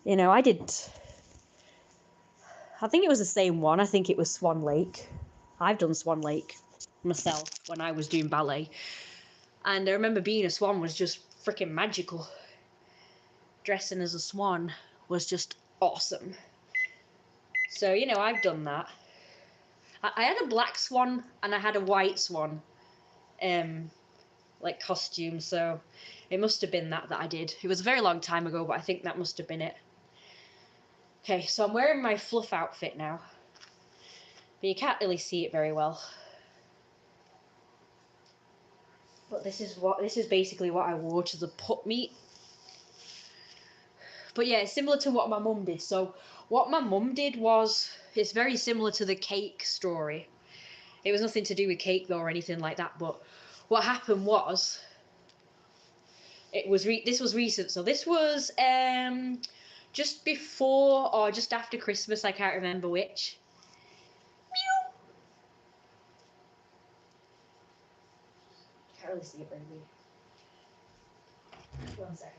I think it was the same one. I think it was Swan Lake. I've done Swan Lake myself when I was doing ballet, and I remember being a swan was just freaking magical. Dressing as a swan was just awesome. So I've done that. I had a black swan and I had a white swan, like costume. So it must have been that I did. It was a very long time ago, but I think that must have been it. Okay, so I'm wearing my fluff outfit now, but you can't really see it very well. But this is basically what I wore to the put meet. But yeah, it's similar to what my mum did. So what my mum did it's very similar to the cake story. It was nothing to do with cake though or anything like that, but what happened was, this was recent. So this was just before or just after Christmas, I can't remember which. Meow. Can't really see it very good. 1 second.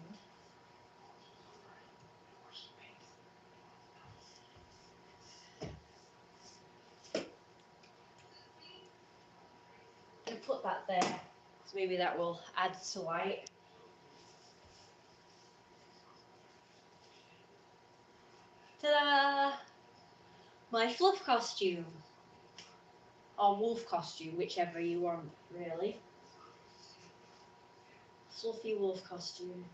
I'm gonna put that there, so maybe that will add to light. Ta-da! My fluff costume. Or wolf costume, whichever you want, really. Fluffy wolf costume.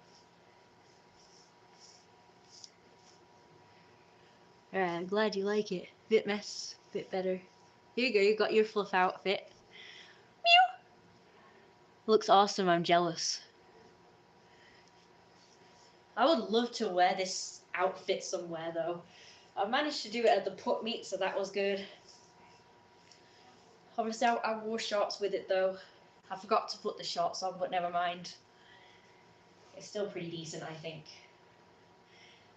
Alright, I'm glad you like it. Bit mess, bit better. Here you go, you got your fluff outfit. Meow! Looks awesome, I'm jealous. I would love to wear this outfit somewhere though. I managed to do it at the put meet, so that was good. Obviously I wore shorts with it though. I forgot to put the shorts on, but never mind. It's still pretty decent, I think.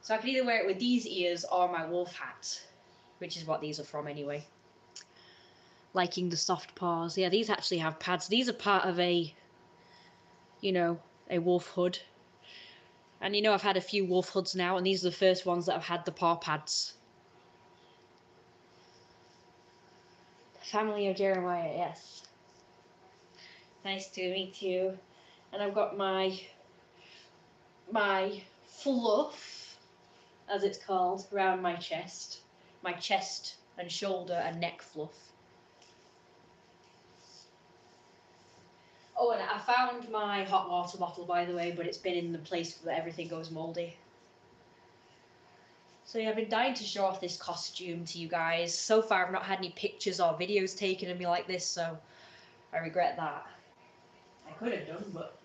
So I could either wear it with these ears or my wolf hat, which is what these are from anyway. Liking the soft paws. Yeah, these actually have pads. These are part of a wolf hood. And I've had a few wolf hoods now, and these are the first ones that have had the paw pads. Family of Jeremiah, yes. Nice to meet you. And I've got my fluff, as it's called, around my chest. My chest and shoulder and neck fluff. Oh, and I found my hot water bottle, by the way, but it's been in the place where everything goes mouldy. So yeah, I've been dying to show off this costume to you guys. So far, I've not had any pictures or videos taken of me like this, so I regret that. I could have done, but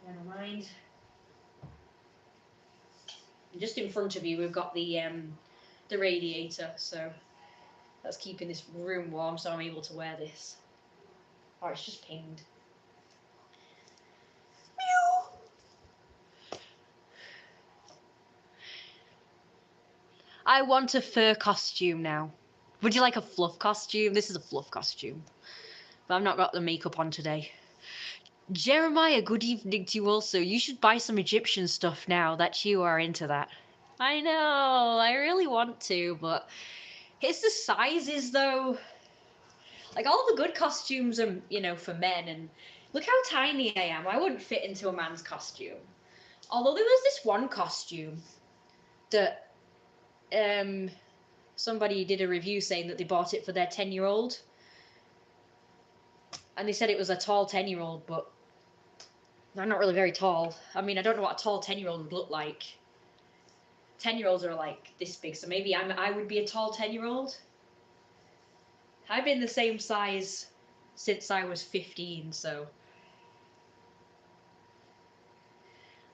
never mind. And just in front of you, we've got the radiator, so that's keeping this room warm, so I'm able to wear this. Oh, it's just pinged. I want a fur costume now. Would you like a fluff costume? This is a fluff costume. But I've not got the makeup on today. Jeremiah, good evening to you also. You should buy some Egyptian stuff now that you are into that. I know, I really want to, but it's the sizes though. Like, all the good costumes are, you know, for men, and look how tiny I am. I wouldn't fit into a man's costume. Although there was this one costume that somebody did a review saying that they bought it for their 10-year-old. And they said it was a tall 10-year-old, but I'm not really very tall. I mean, I don't know what a tall 10-year-old would look like. 10-year-olds are like this big, so maybe I would be a tall 10-year-old. I've been the same size since I was 15, so.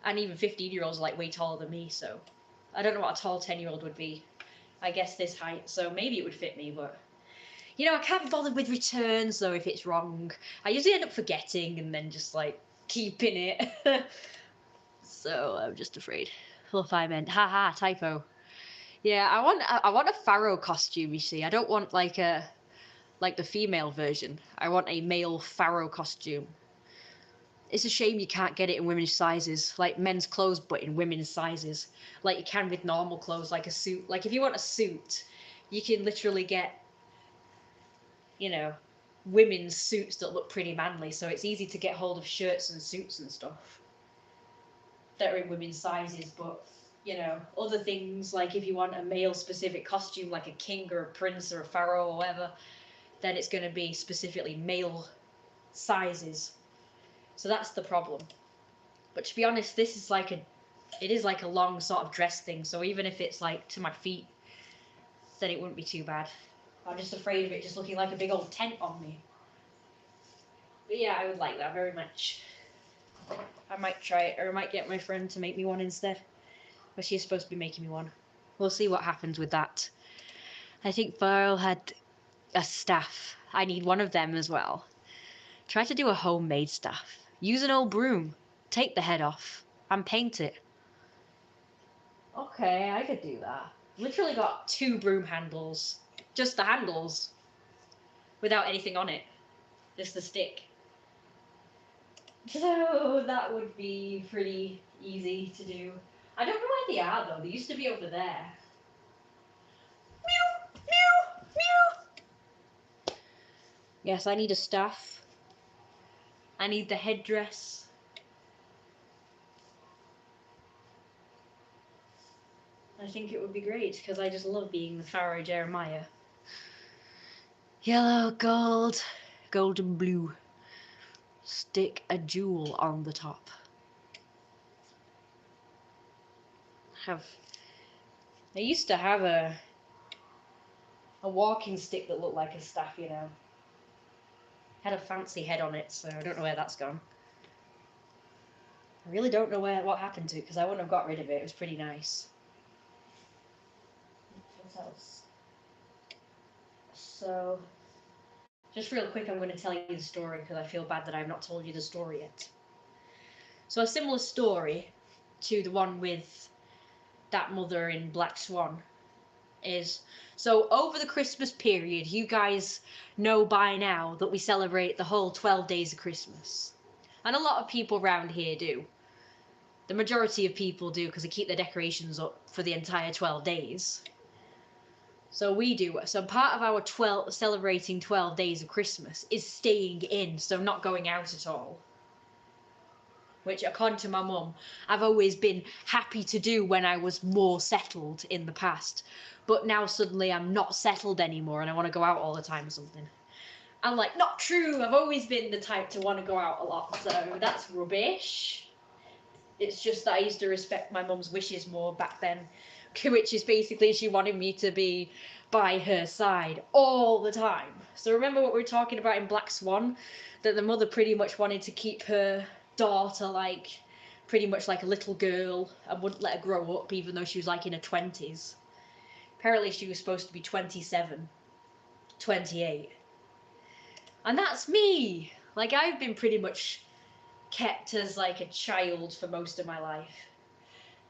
And even 15-year-olds are like way taller than me, so. I don't know what a tall 10-year-old would be. I guess this height, so maybe it would fit me, but. You know, I can't be bothered with returns, though, if it's wrong. I usually end up forgetting and then just, like, keeping it. So, I'm just afraid. Fluff I meant. Haha, typo. Yeah, I want a pharaoh costume, you see. I don't want, like the female version. I want a male pharaoh costume. It's a shame you can't get it in women's sizes, like men's clothes, but in women's sizes, like you can with normal clothes, like a suit. Like if you want a suit, you can literally get, you know, women's suits that look pretty manly. So it's easy to get hold of shirts and suits and stuff that are in women's sizes. But you know, other things like if you want a male specific costume, like a king or a prince or a pharaoh or whatever, then it's going to be specifically male sizes. So that's the problem. But to be honest, this is like it is like a long sort of dress thing. So even if it's like to my feet, then it wouldn't be too bad. I'm just afraid of it just looking like a big old tent on me. But yeah, I would like that very much. I might try it, or I might get my friend to make me one instead. But she's supposed to be making me one. We'll see what happens with that. I think Farrell had a staff. I need one of them as well. Try to do a homemade staff. Use an old broom. Take the head off. And paint it. Okay, I could do that. Literally got 2 broom handles. Just the handles. Without anything on it. Just the stick. So that would be pretty easy to do. I don't know where they are though. They used to be over there. Meow, meow, meow. Yes, I need a staff. I need the headdress. I think it would be great because I just love being the Pharaoh Jeremiah. Yellow, gold, golden blue. Stick a jewel on the top. I used to have a walking stick that looked like a staff, you know. Had a fancy head on it, so I don't know where that's gone. I really don't know what happened to it because I wouldn't have got rid of it. It was pretty nice. What else? So, just real quick, I'm going to tell you the story because I feel bad that I've not told you the story yet. So, a similar story to the one with that mother in Black Swan is, so over the Christmas period, you guys know by now that we celebrate the whole 12 days of Christmas. And a lot of people around here do. The majority of people do because they keep their decorations up for the entire 12 days. So we do. So part of our celebrating 12 days of Christmas is staying in, so not going out at all. Which, according to my mum, I've always been happy to do when I was more settled in the past. But now suddenly I'm not settled anymore and I want to go out all the time or something. I'm like, not true. I've always been the type to want to go out a lot, so that's rubbish. It's just that I used to respect my mum's wishes more back then, which is basically she wanted me to be by her side all the time. So remember what we were talking about in Black Swan? That the mother pretty much wanted to keep her daughter like pretty much like a little girl and wouldn't let her grow up even though she was like in her 20s. Apparently she was supposed to be 27, 28. And that's me! Like I've been pretty much kept as like a child for most of my life.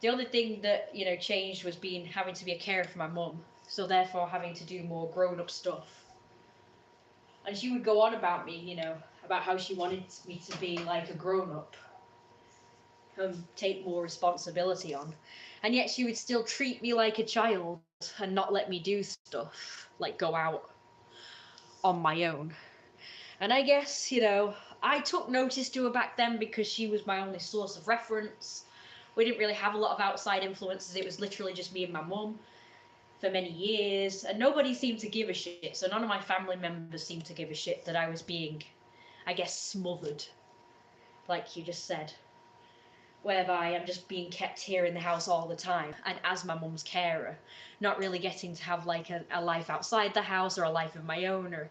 The only thing that, you know, changed was having to be a carer for my mum, so therefore having to do more grown-up stuff. And she would go on about me, you know, about how she wanted me to be like a grown-up and take more responsibility on. And yet she would still treat me like a child and not let me do stuff, like go out. on my own. And I guess, you know, I took notice to her back then because she was my only source of reference. We didn't really have a lot of outside influences. It was literally just me and my mum for many years, and nobody seemed to give a shit. So none of my family members seemed to give a shit that I was being, I guess, smothered, like you just said, whereby I'm just being kept here in the house all the time, and as my mum's carer, not really getting to have like a life outside the house or a life of my own or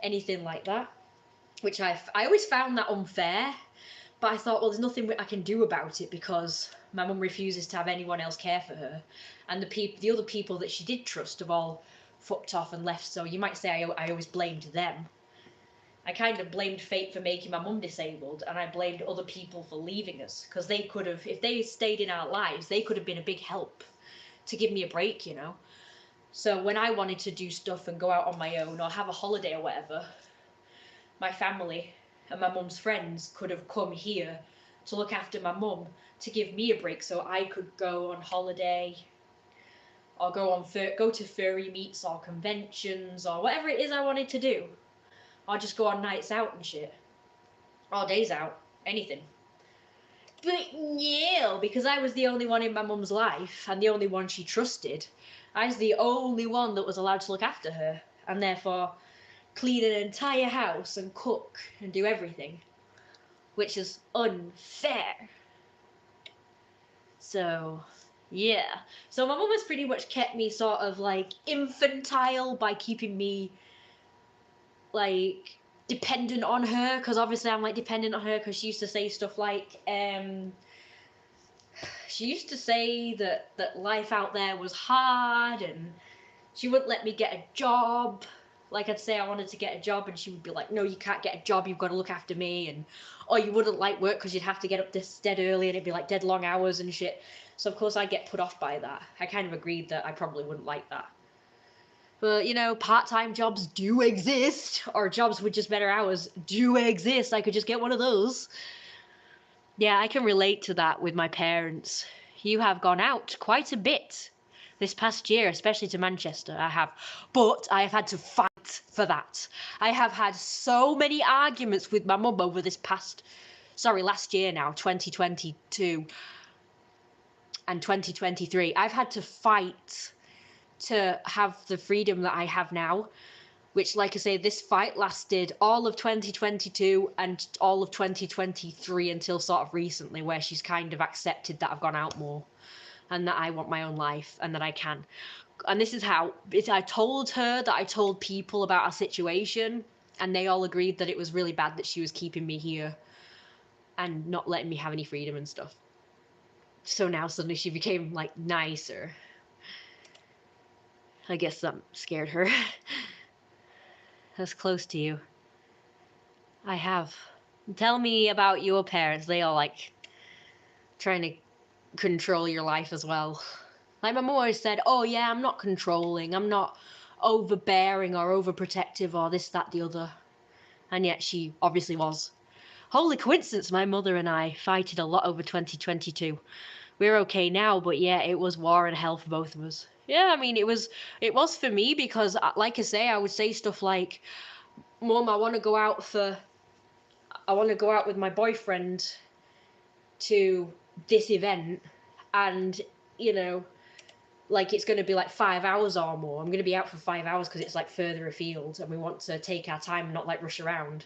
anything like that, which I always found that unfair. But I thought, well, there's nothing I can do about it because my mum refuses to have anyone else care for her, and the other people that she did trust have all fucked off and left. So you might say I always blamed them. I kind of blamed fate for making my mum disabled, and I blamed other people for leaving us, because they could have, if they stayed in our lives, they could have been a big help to give me a break, you know. So when I wanted to do stuff and go out on my own or have a holiday or whatever, my family and my mum's friends could have come here to look after my mum, to give me a break so I could go on holiday or go to furry meets or conventions or whatever it is I wanted to do, or just go on nights out and shit, or days out, anything. But no, because I was the only one in my mum's life and the only one she trusted, I was the only one that was allowed to look after her, and therefore clean an entire house and cook and do everything, which is unfair. So, yeah. So my mum has pretty much kept me sort of like infantile by keeping me like dependent on her, because obviously I'm like dependent on her because she used to say stuff like, she used to say that life out there was hard, and she wouldn't let me get a job. Like, I'd say I wanted to get a job, and she would be like, no, you can't get a job, you've got to look after me. And or you wouldn't like work because you'd have to get up this dead early, and it'd be like dead long hours and shit. So of course I'd get put off by that. I kind of agreed that I probably wouldn't like that. But, you know, part-time jobs do exist, or jobs with just better hours do exist. I could just get one of those. Yeah, I can relate to that with my parents. You have gone out quite a bit this past year, especially to Manchester. I have. But I have had to fight for that. I have had so many arguments with my mum over last year now, 2022 and 2023. I've had to fight to have the freedom that I have now, which, like I say, this fight lasted all of 2022 and all of 2023 until sort of recently, where she's kind of accepted that I've gone out more and that I want my own life and that I can. And this is how I told her that I told people about our situation, and they all agreed that it was really bad that she was keeping me here and not letting me have any freedom and stuff. So now suddenly she became like nicer. I guess that scared her. That's close to you. I have. Tell me about your parents. They all like trying to control your life as well. Like my mum always said, oh yeah, I'm not controlling, I'm not overbearing or overprotective or this, that, the other. And yet she obviously was. Holy coincidence, my mother and I fighted a lot over 2022. We're okay now, but yeah, it was war and hell for both of us. Yeah, I mean, it was for me because, like I say, I would say stuff like, Mum, I want to go out with my boyfriend to this event, and, you know, like it's going to be like 5 hours or more. I'm going to be out for 5 hours because it's like further afield and we want to take our time and not like rush around.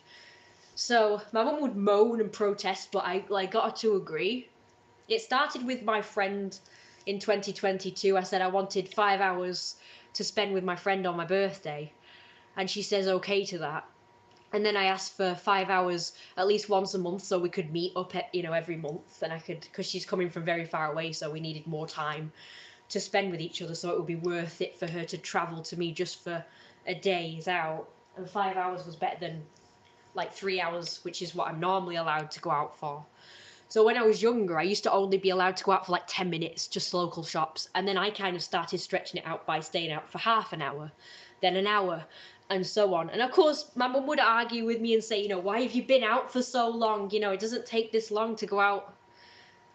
So my mum would moan and protest, but I like got her to agree. It started with my friend in 2022. I said I wanted 5 hours to spend with my friend on my birthday, and she says okay to that. And then I asked for 5 hours at least once a month so we could meet up at, you know, every month, and I could, because she's coming from very far away, so we needed more time to spend with each other, so it would be worth it for her to travel to me just for a day's out. And 5 hours was better than like 3 hours, which is what I'm normally allowed to go out for. So when I was younger, I used to only be allowed to go out for like 10 minutes, just local shops. And then I kind of started stretching it out by staying out for half an hour, then an hour, and so on. And of course, my mum would argue with me and say, you know, why have you been out for so long? You know, it doesn't take this long to go out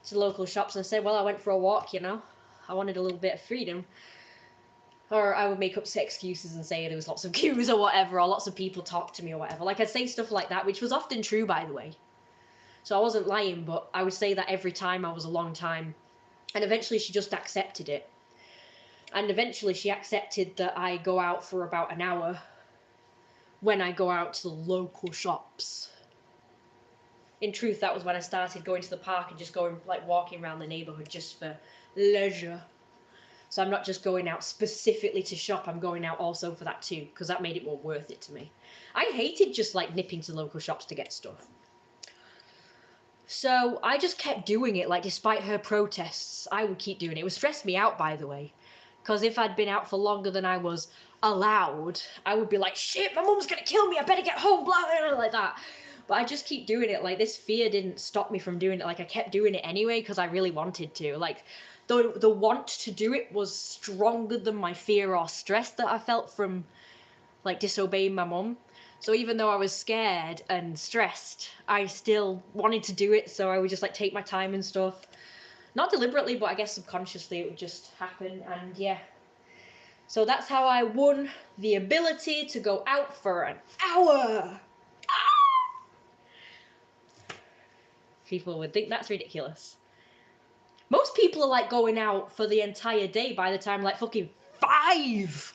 to local shops. And I said, well, I went for a walk, you know. I wanted a little bit of freedom. Or I would make up excuses and say there was lots of queues or whatever, or lots of people talked to me or whatever. Like, I'd say stuff like that, which was often true, by the way. So I wasn't lying, but I would say that every time I was a long time. And eventually she just accepted it. And eventually she accepted that I go out for about an hour when I go out to the local shops. In truth, that was when I started going to the park and just going, like, walking around the neighbourhood just for leisure. So I'm not just going out specifically to shop, I'm going out also for that too, because that made it more worth it to me. I hated just, like, nipping to local shops to get stuff. So I just kept doing it, like, despite her protests, I would keep doing it. It would stress me out, by the way, because if I'd been out for longer than I was allowed, I would be like, shit, my mum's gonna kill me, I better get home, blah, blah, blah, like that. But I just keep doing it. Like, this fear didn't stop me from doing it. Like, I kept doing it anyway because I really wanted to. Like, the want to do it was stronger than my fear or stress that I felt from, like, disobeying my mum. So even though I was scared and stressed, I still wanted to do it. So I would just, like, take my time and stuff. Not deliberately, but I guess subconsciously it would just happen. And yeah. So that's how I won the ability to go out for an hour. People would think that's ridiculous. Most people are, like, going out for the entire day by the time, like, fucking 5.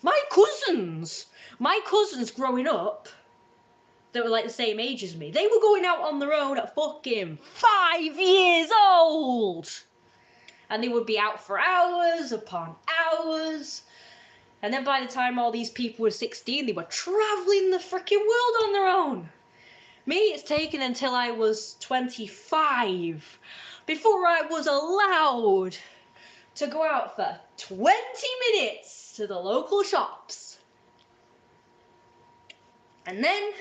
My cousins growing up that were, like, the same age as me, they were going out on their own at fucking 5 years old. And they would be out for hours upon hours. And then by the time all these people were 16, they were traveling the freaking world on their own. Me, it's taken until I was 25 before I was allowed to go out for 20 minutes to the local shops. And then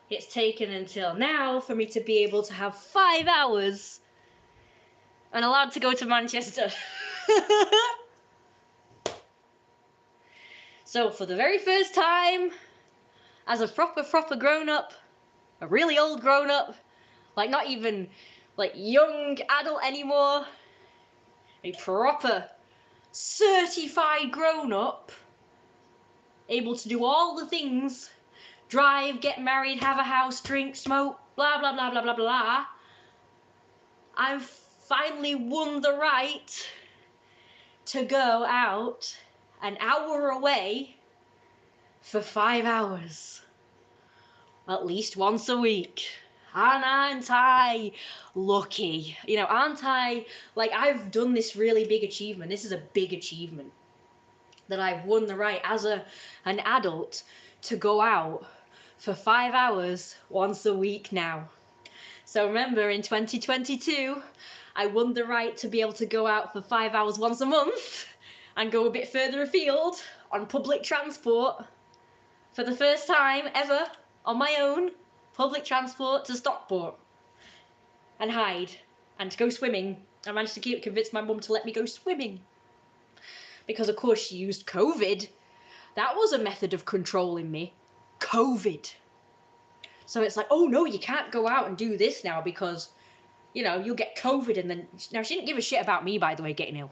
it's taken until now for me to be able to have 5 hours and allowed to go to Manchester. So for the very first time, as a proper grown-up, a really old grown-up, like, not even, like, young adult anymore, a proper certified grown-up, able to do all the things, drive, get married, have a house, drink, smoke, blah blah blah blah blah blah, I've finally won the right to go out an hour away for 5 hours, at least once a week. And aren't I lucky? You know, aren't I, like, I've done this really big achievement. This is a big achievement that I've won the right as an adult to go out for 5 hours once a week now. So remember, in 2022, I won the right to be able to go out for 5 hours once a month and go a bit further afield on public transport for the first time ever on my own, public transport to Stockport and Hyde, and to go swimming. I managed to convince my mum to let me go swimming because, of course, she used COVID. That was a method of controlling me. COVID. So it's like, oh no, you can't go out and do this now because, you know, you'll get COVID. And then, now she didn't give a shit about me, by the way, getting ill.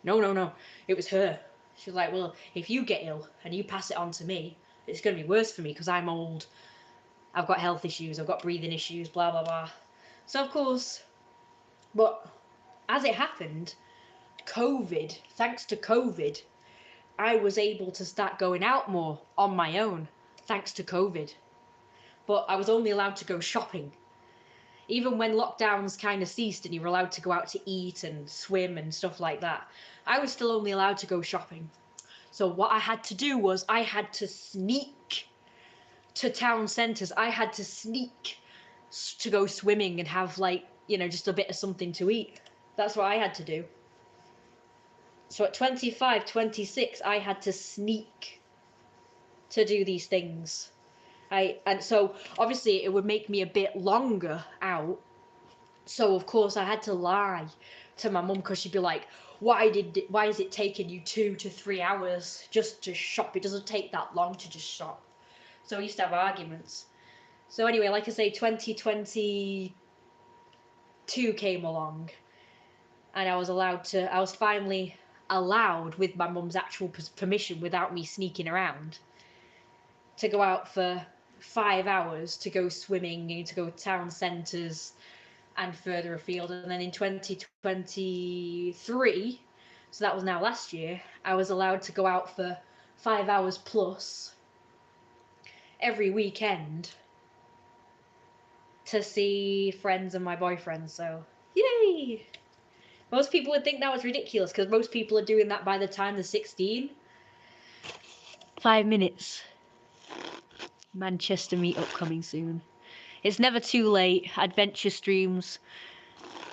No. It was her. She was like, well, if you get ill and you pass it on to me, it's going to be worse for me because I'm old. I've got health issues. I've got breathing issues, blah, blah, blah. So, of course, but as it happened, COVID, thanks to COVID, I was able to start going out more on my own, thanks to COVID. But I was only allowed to go shopping. Even when lockdowns kind of ceased and you were allowed to go out to eat and swim and stuff like that, I was still only allowed to go shopping. So what I had to do was I had to sneak to town centres. I had to sneak to go swimming and have, like, you know, just a bit of something to eat. That's what I had to do. So at 25, 26, I had to sneak to do these things. And so obviously it would make me a bit longer out. So of course I had to lie to my mum because she'd be like, why is it taking you 2 to 3 hours just to shop? It doesn't take that long to just shop. So we used to have arguments. So anyway, like I say, 2022 came along and I was finally allowed, with my mum's actual permission, without me sneaking around, to go out for 5 hours to go swimming and to go to town centres and further afield. And then in 2023, so that was now last year, I was allowed to go out for 5 hours plus every weekend to see friends and my boyfriend. So yay! Most people would think that was ridiculous because most people are doing that by the time they're 16. 5 minutes. Manchester meetup coming soon. It's never too late. Adventure streams.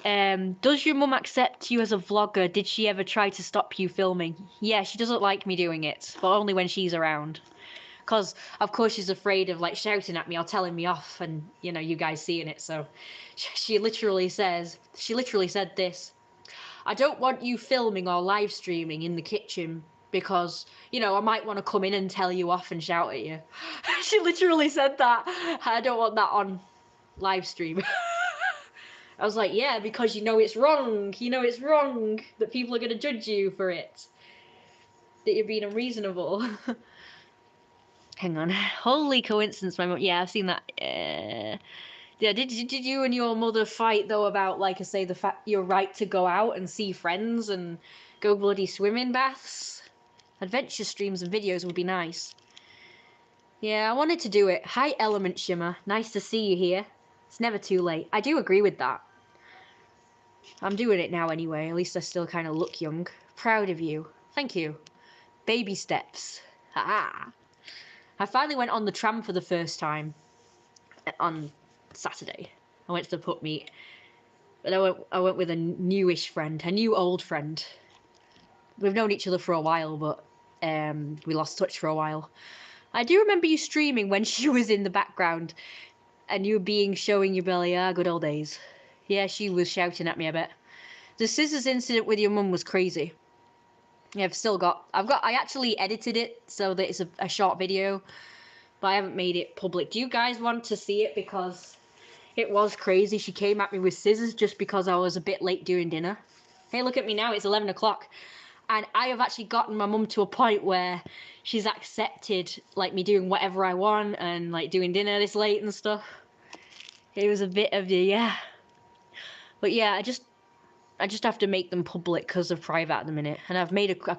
Does your mum accept you as a vlogger? Did she ever try to stop you filming? Yeah, she doesn't like me doing it, but only when she's around. Because, of course, she's afraid of, like, shouting at me or telling me off and, you know, you guys seeing it. So she literally said this: I don't want you filming or live streaming in the kitchen because, you know, I might want to come in and tell you off and shout at you. She literally said that. I don't want that on live stream. I was like, yeah, because you know it's wrong. You know it's wrong that people are going to judge you for it. That you're being unreasonable. Hang on. Holy coincidence, my mum. Yeah, I've seen that. Yeah, did you and your mother fight, though, about, like I say, the fact your right to go out and see friends and go bloody swimming baths? Adventure streams and videos would be nice. Yeah, I wanted to do it. Hi, Element Shimmer. Nice to see you here. It's never too late. I do agree with that. I'm doing it now anyway. At least I still kind of look young. Proud of you. Thank you. Baby steps. Ah. I finally went on the tram for the first time on Saturday. I went to the pub meet. But I went with a newish friend, a new old friend. We've known each other for a while, but we lost touch for a while. I do remember you streaming when she was in the background and you showing your belly. Ah, good old days. Yeah, she was shouting at me a bit. The scissors incident with your mum was crazy. Yeah, I actually edited it so that it's a short video, but I haven't made it public. Do you guys want to see it? Because it was crazy. She came at me with scissors just because I was a bit late doing dinner. Hey, look at me now. It's 11 o'clock. And I have actually gotten my mum to a point where she's accepted, like, me doing whatever I want and, like, doing dinner this late and stuff. It was a bit of yeah. But yeah, I just have to make them public because of private at the minute. And I've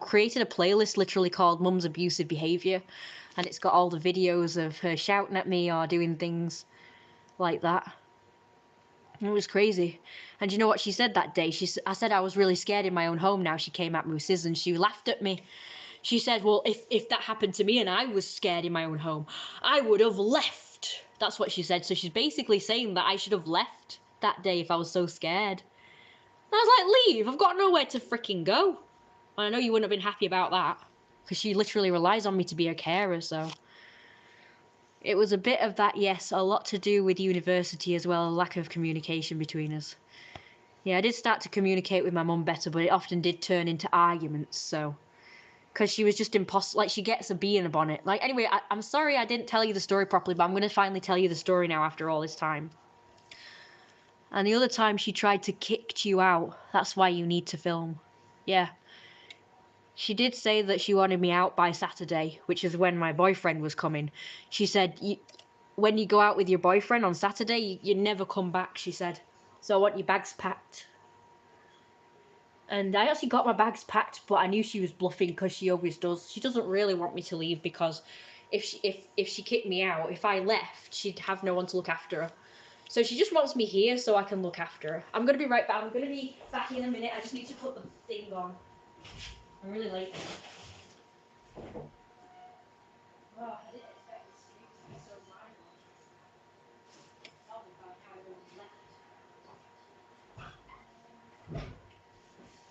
created a playlist literally called Mum's Abusive Behaviour. And it's got all the videos of her shouting at me or doing things like that. It was crazy. And you know what she said that day? I said I was really scared in my own home now. She came at me with scissors and she laughed at me. She said, well, if that happened to me and I was scared in my own home, I would have left. That's what she said. So she's basically saying that I should have left that day if I was so scared. And I was like, leave. I've got nowhere to freaking go. And I know you wouldn't have been happy about that. Because she literally relies on me to be a carer, so. It was a bit of that, yes, a lot to do with university as well, a lack of communication between us. Yeah, I did start to communicate with my mum better, but it often did turn into arguments, so. Because she was just like, she gets a bee in a bonnet. Like, anyway, I'm sorry I didn't tell you the story properly, but I'm going to finally tell you the story now after all this time. And the other time she tried to kick you out, that's why you need to film. Yeah. She did say that she wanted me out by Saturday, which is when my boyfriend was coming. She said, when you go out with your boyfriend on Saturday, you never come back, she said. So I want your bags packed. And I actually got my bags packed, but I knew she was bluffing because she always does. She doesn't really want me to leave because if she kicked me out, if I left, she'd have no one to look after her. So she just wants me here so I can look after her. I'm going to be right back. I'm going to be back in a minute. I just need to put the thing on. I'm really late now. Oh, I didn't expect this stream to be so lively. Oh my god, how I left.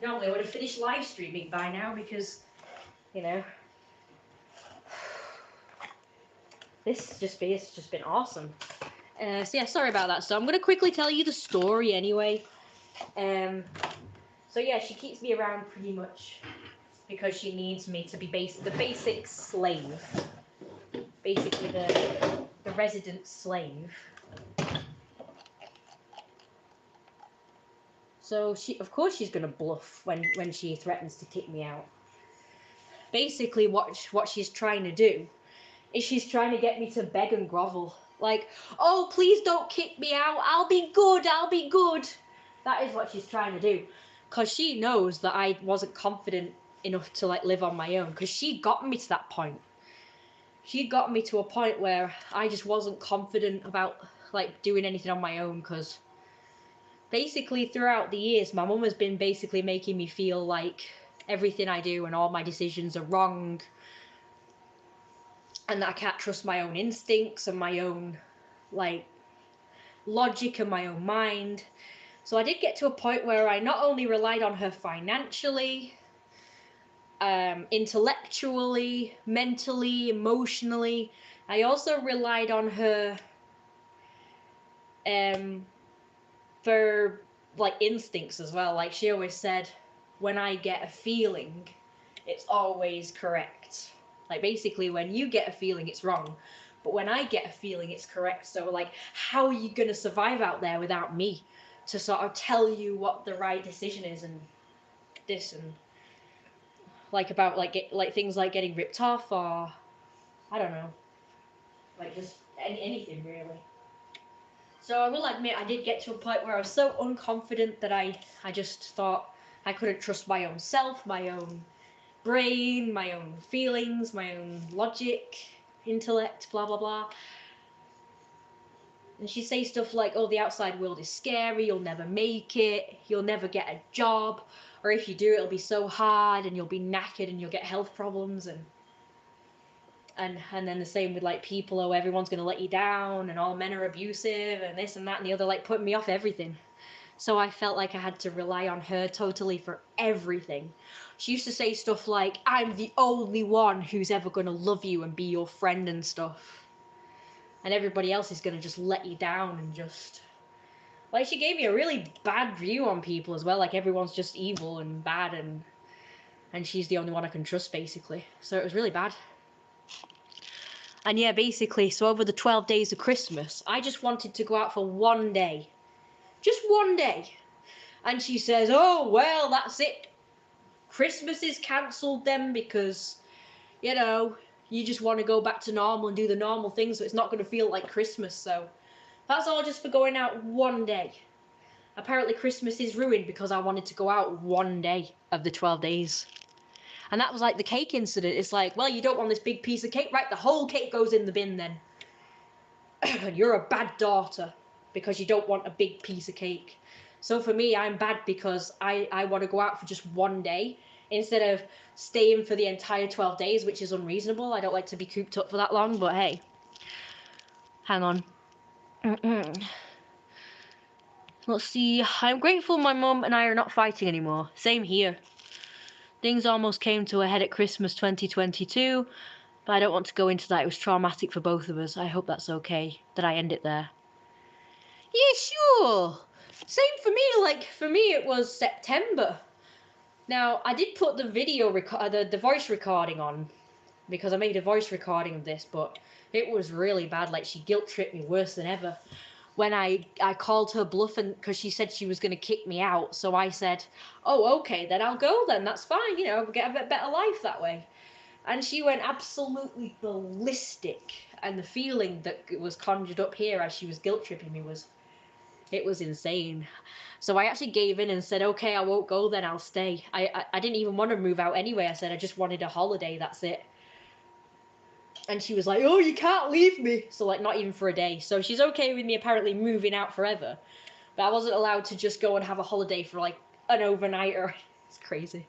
Normally I would have finished live streaming by now because, you know, it's just been awesome. So yeah, sorry about that. So I'm gonna quickly tell you the story anyway. So yeah, she keeps me around pretty much because she needs me to be the basic slave, basically the resident slave. So of course she's gonna bluff when she threatens to kick me out. Basically, what she's trying to do is she's trying to get me to beg and grovel. Like, oh, please don't kick me out. I'll be good. I'll be good. That is what she's trying to do. Because she knows that I wasn't confident enough to, like, live on my own. Because she got me to that point. She got me to a point where I just wasn't confident about, like, doing anything on my own. Because basically throughout the years, my mum has been basically making me feel like everything I do and all my decisions are wrong, and that I can't trust my own instincts and my own, like, logic and my own mind. So I did get to a point where I not only relied on her financially, intellectually, mentally, emotionally, I also relied on her for, like, instincts as well. Like, she always said, when I get a feeling, it's always correct. Like, basically, when you get a feeling, it's wrong. But when I get a feeling, it's correct. So, like, how are you going to survive out there without me to sort of tell you what the right decision is, and this, and, like, about, like, like things like getting ripped off, or, I don't know, like, just anything, really. So I will admit, I did get to a point where I was so unconfident that I just thought I couldn't trust my own self, my own brain, my own feelings, my own logic, intellect, blah, blah, blah. And she'd say stuff like, oh, the outside world is scary, you'll never make it, you'll never get a job, or if you do, it'll be so hard, and you'll be knackered, and you'll get health problems, and then the same with, like, people, oh, everyone's going to let you down, and all men are abusive, and this and that and the other, like, putting me off everything. So I felt like I had to rely on her totally for everything. She used to say stuff like, I'm the only one who's ever going to love you and be your friend and stuff, and everybody else is going to just let you down, and just, like, she gave me a really bad view on people as well, like everyone's just evil and bad, and she's the only one I can trust, basically. So it was really bad. And yeah, basically, so over the 12 days of Christmas, I just wanted to go out for one day. Just one day. And she says, oh, well, that's it. Christmas is cancelled then because, you know, you just want to go back to normal and do the normal things, so it's not going to feel like Christmas. So that's all just for going out one day. Apparently Christmas is ruined because I wanted to go out one day of the 12 days. And that was like the cake incident. It's like, well, you don't want this big piece of cake, right? The whole cake goes in the bin then. You're a bad daughter because you don't want a big piece of cake. So for me, I'm bad because I want to go out for just one day instead of staying for the entire 12 days, which is unreasonable. I don't like to be cooped up for that long, but hey. Hang on. Let's see. I'm grateful my mum and I are not fighting anymore. Same here. Things almost came to a head at Christmas 2022, but I don't want to go into that. It was traumatic for both of us. I hope that's okay, that I end it there. Yeah, sure. Same for me. Like, for me, it was September. Now, I did put the video the voice recording on because I made a voice recording of this, but it was really bad. Like, she guilt tripped me worse than ever. When I called her bluff, and because she said she was going to kick me out, so I said, oh, okay, then I'll go then. That's fine. You know, get a bit better life that way. And she went absolutely ballistic, and the feeling that was conjured up here as she was guilt tripping me was insane. So I actually gave in and said, okay, I won't go then, I'll stay. I didn't even want to move out anyway. I said I just wanted a holiday, that's it. And she was like, oh, you can't leave me. So, like, not even for a day. So she's okay with me apparently moving out forever. But I wasn't allowed to just go and have a holiday for, like, an overnighter. It's crazy.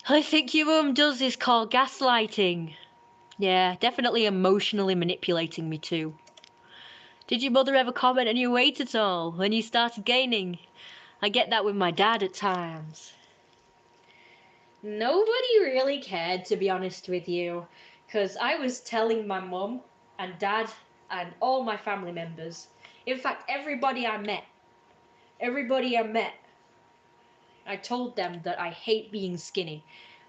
I think your mum does is called gaslighting. Yeah, definitely emotionally manipulating me too. Did your mother ever comment on your weight at all when you started gaining? I get that with my dad at times. Nobody really cared, to be honest with you, because I was telling my mum and dad and all my family members, in fact, everybody I met, I told them that I hate being skinny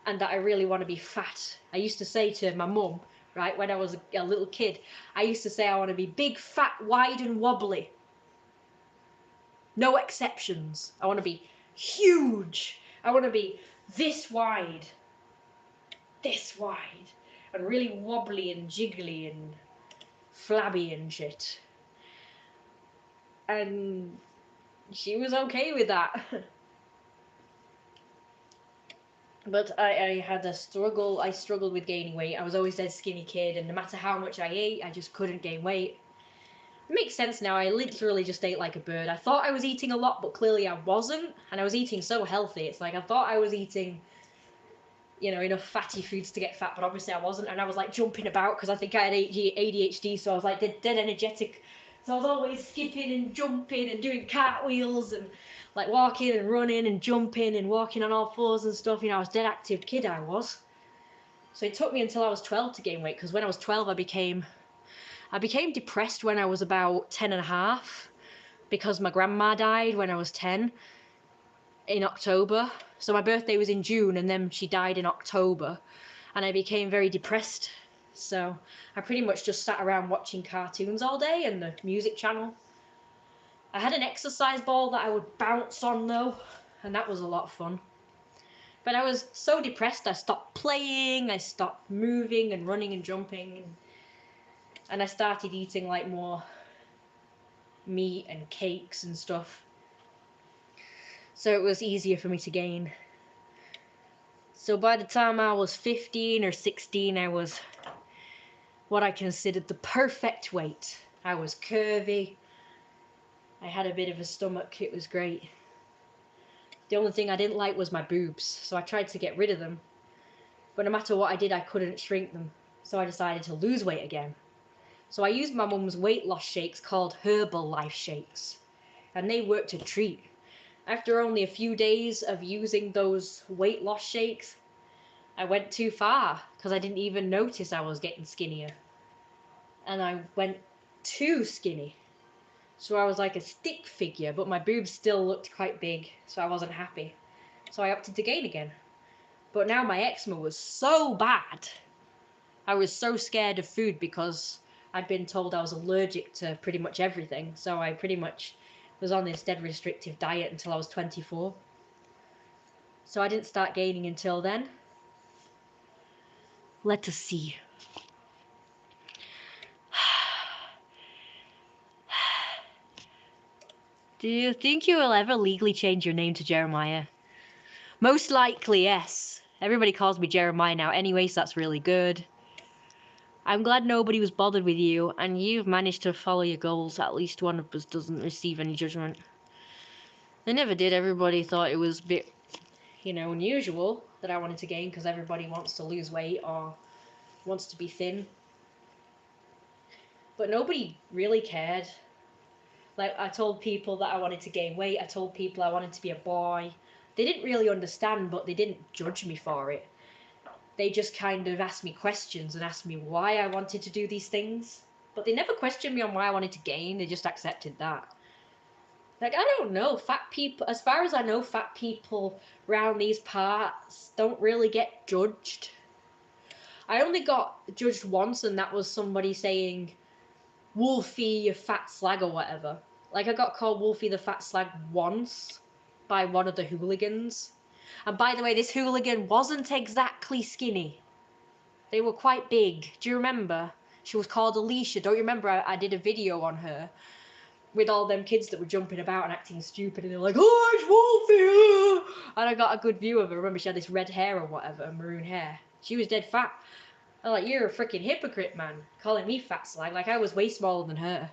and that I really want to be fat. I used to say to my mum, right, when I was a little kid, I used to say I want to be big, fat, wide and wobbly. No exceptions. I want to be huge. I want to be this wide, and really wobbly and jiggly and flabby and shit. And she was okay with that. But I had a struggle. I struggled with gaining weight. I was always a skinny kid, and no matter how much I ate, I just couldn't gain weight. It makes sense now. I literally just ate like a bird. I thought I was eating a lot, but clearly I wasn't. And I was eating so healthy. It's like I thought I was eating, you know, enough fatty foods to get fat, but obviously I wasn't. And I was like jumping about because I think I had ADHD, so I was like dead energetic. So I was always skipping and jumping and doing cartwheels and like walking and running and jumping and walking on all fours and stuff. You know, I was a dead active kid, I was. So it took me until I was 12 to gain weight, because when I was 12 I became depressed when I was about 10 and a half, because my grandma died when I was 10 in October. So my birthday was in June and then she died in October, and I became very depressed. So I pretty much just sat around watching cartoons all day and the music channel. I had an exercise ball that I would bounce on though, and that was a lot of fun. But I was so depressed I stopped playing, I stopped moving and running and jumping, and I started eating like more meat and cakes and stuff. So it was easier for me to gain. So by the time I was 15 or 16, I was what I considered the perfect weight. I was curvy. I had a bit of a stomach. It was great. The only thing I didn't like was my boobs, so I tried to get rid of them. But no matter what I did, I couldn't shrink them. So I decided to lose weight again. So I used my mum's weight loss shakes called Herbalife shakes, and they worked a treat. After only a few days of using those weight loss shakes, I went too far because I didn't even notice I was getting skinnier. And I went too skinny. So I was like a stick figure, but my boobs still looked quite big, so I wasn't happy. So I opted to gain again. But now my eczema was so bad. I was so scared of food because I'd been told I was allergic to pretty much everything. So I pretty much was on this dead restrictive diet until I was 24. So I didn't start gaining until then. Let us see. Do you think you will ever legally change your name to Jeremiah? Most likely, yes. Everybody calls me Jeremiah now anyway, so that's really good. I'm glad nobody was bothered with you, and you've managed to follow your goals. At least one of us doesn't receive any judgment. They never did. Everybody thought it was a bit, unusual that I wanted to gain, because everybody wants to lose weight or wants to be thin. But nobody really cared. Like, I told people that I wanted to gain weight. I told people I wanted to be a boy. They didn't really understand, but they didn't judge me for it. They just kind of asked me questions and asked me why I wanted to do these things. But they never questioned me on why I wanted to gain. They just accepted that. Like, I don't know. Fat people, as far as I know, fat people around these parts don't really get judged. I only got judged once, and that was somebody saying, Wolfie, you fat slag, or whatever. Like, I got called Wolfie the fat slag once by one of the hooligans. And by the way, this hooligan wasn't exactly skinny. They were quite big. Do you remember? She was called Alicia. Don't you remember I did a video on her with all them kids that were jumping about and acting stupid, and they're like, oh, it's Wolfie! And I got a good view of her. Remember, she had this red hair or whatever, maroon hair. She was dead fat. I'm like, you're a freaking hypocrite, man. Calling me fat slag. Like, I was way smaller than her.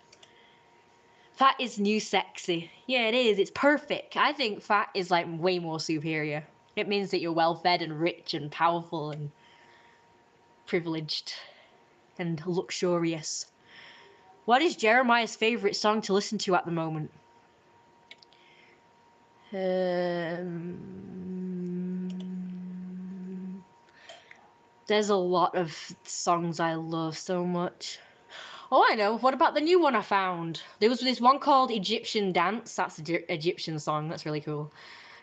Fat is new sexy. Yeah, it is. It's perfect. I think fat is, like, way more superior. It means that you're well-fed and rich and powerful and privileged and luxurious. What is Jeremiah's favourite song to listen to at the moment? There's a lot of songs I love so much. Oh, I know. What about the new one I found? There was this one called Egyptian Dance. That's an Egyptian song. That's really cool.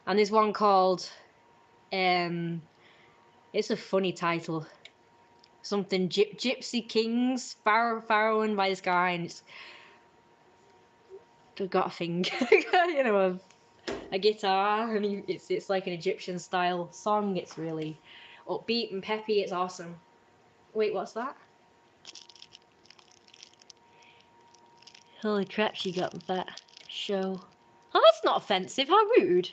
And there's one called, it's a funny title. Something Gypsy Kings, Pharaoh by this guy, and it's I've got a thing, you know, a guitar, and it's like an Egyptian style song. It's really upbeat and peppy. It's awesome. Wait, what's that? Holy crap, she got that show. Oh, that's not offensive. How rude.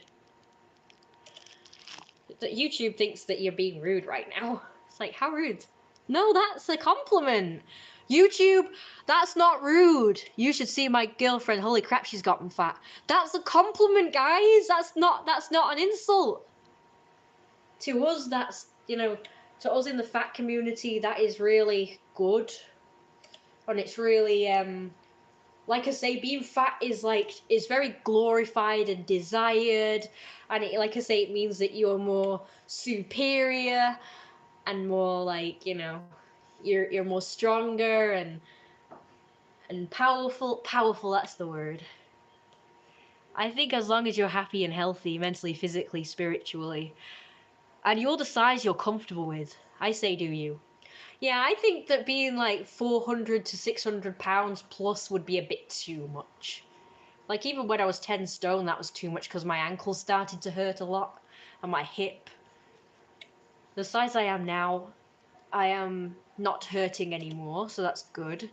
YouTube thinks that you're being rude right now. It's like, how rude? No, that's a compliment. YouTube, that's not rude. You should see my girlfriend. Holy crap, she's gotten fat. That's a compliment, guys. That's not an insult. To us, that's, you know, to us in the fat community, that is really good. And it's really, like I say, being fat is very glorified and desired. And it, like I say, it means that you're more superior and more like, you know, you're more stronger and powerful. Powerful, that's the word. I think as long as you're happy and healthy, mentally, physically, spiritually, and you're the size you're comfortable with, I say do you. Yeah, I think that being like 400 to 600 pounds plus would be a bit too much. Like, even when I was 10 stone, that was too much because my ankles started to hurt a lot and my hip. The size I am now, I am not hurting anymore, so that's good.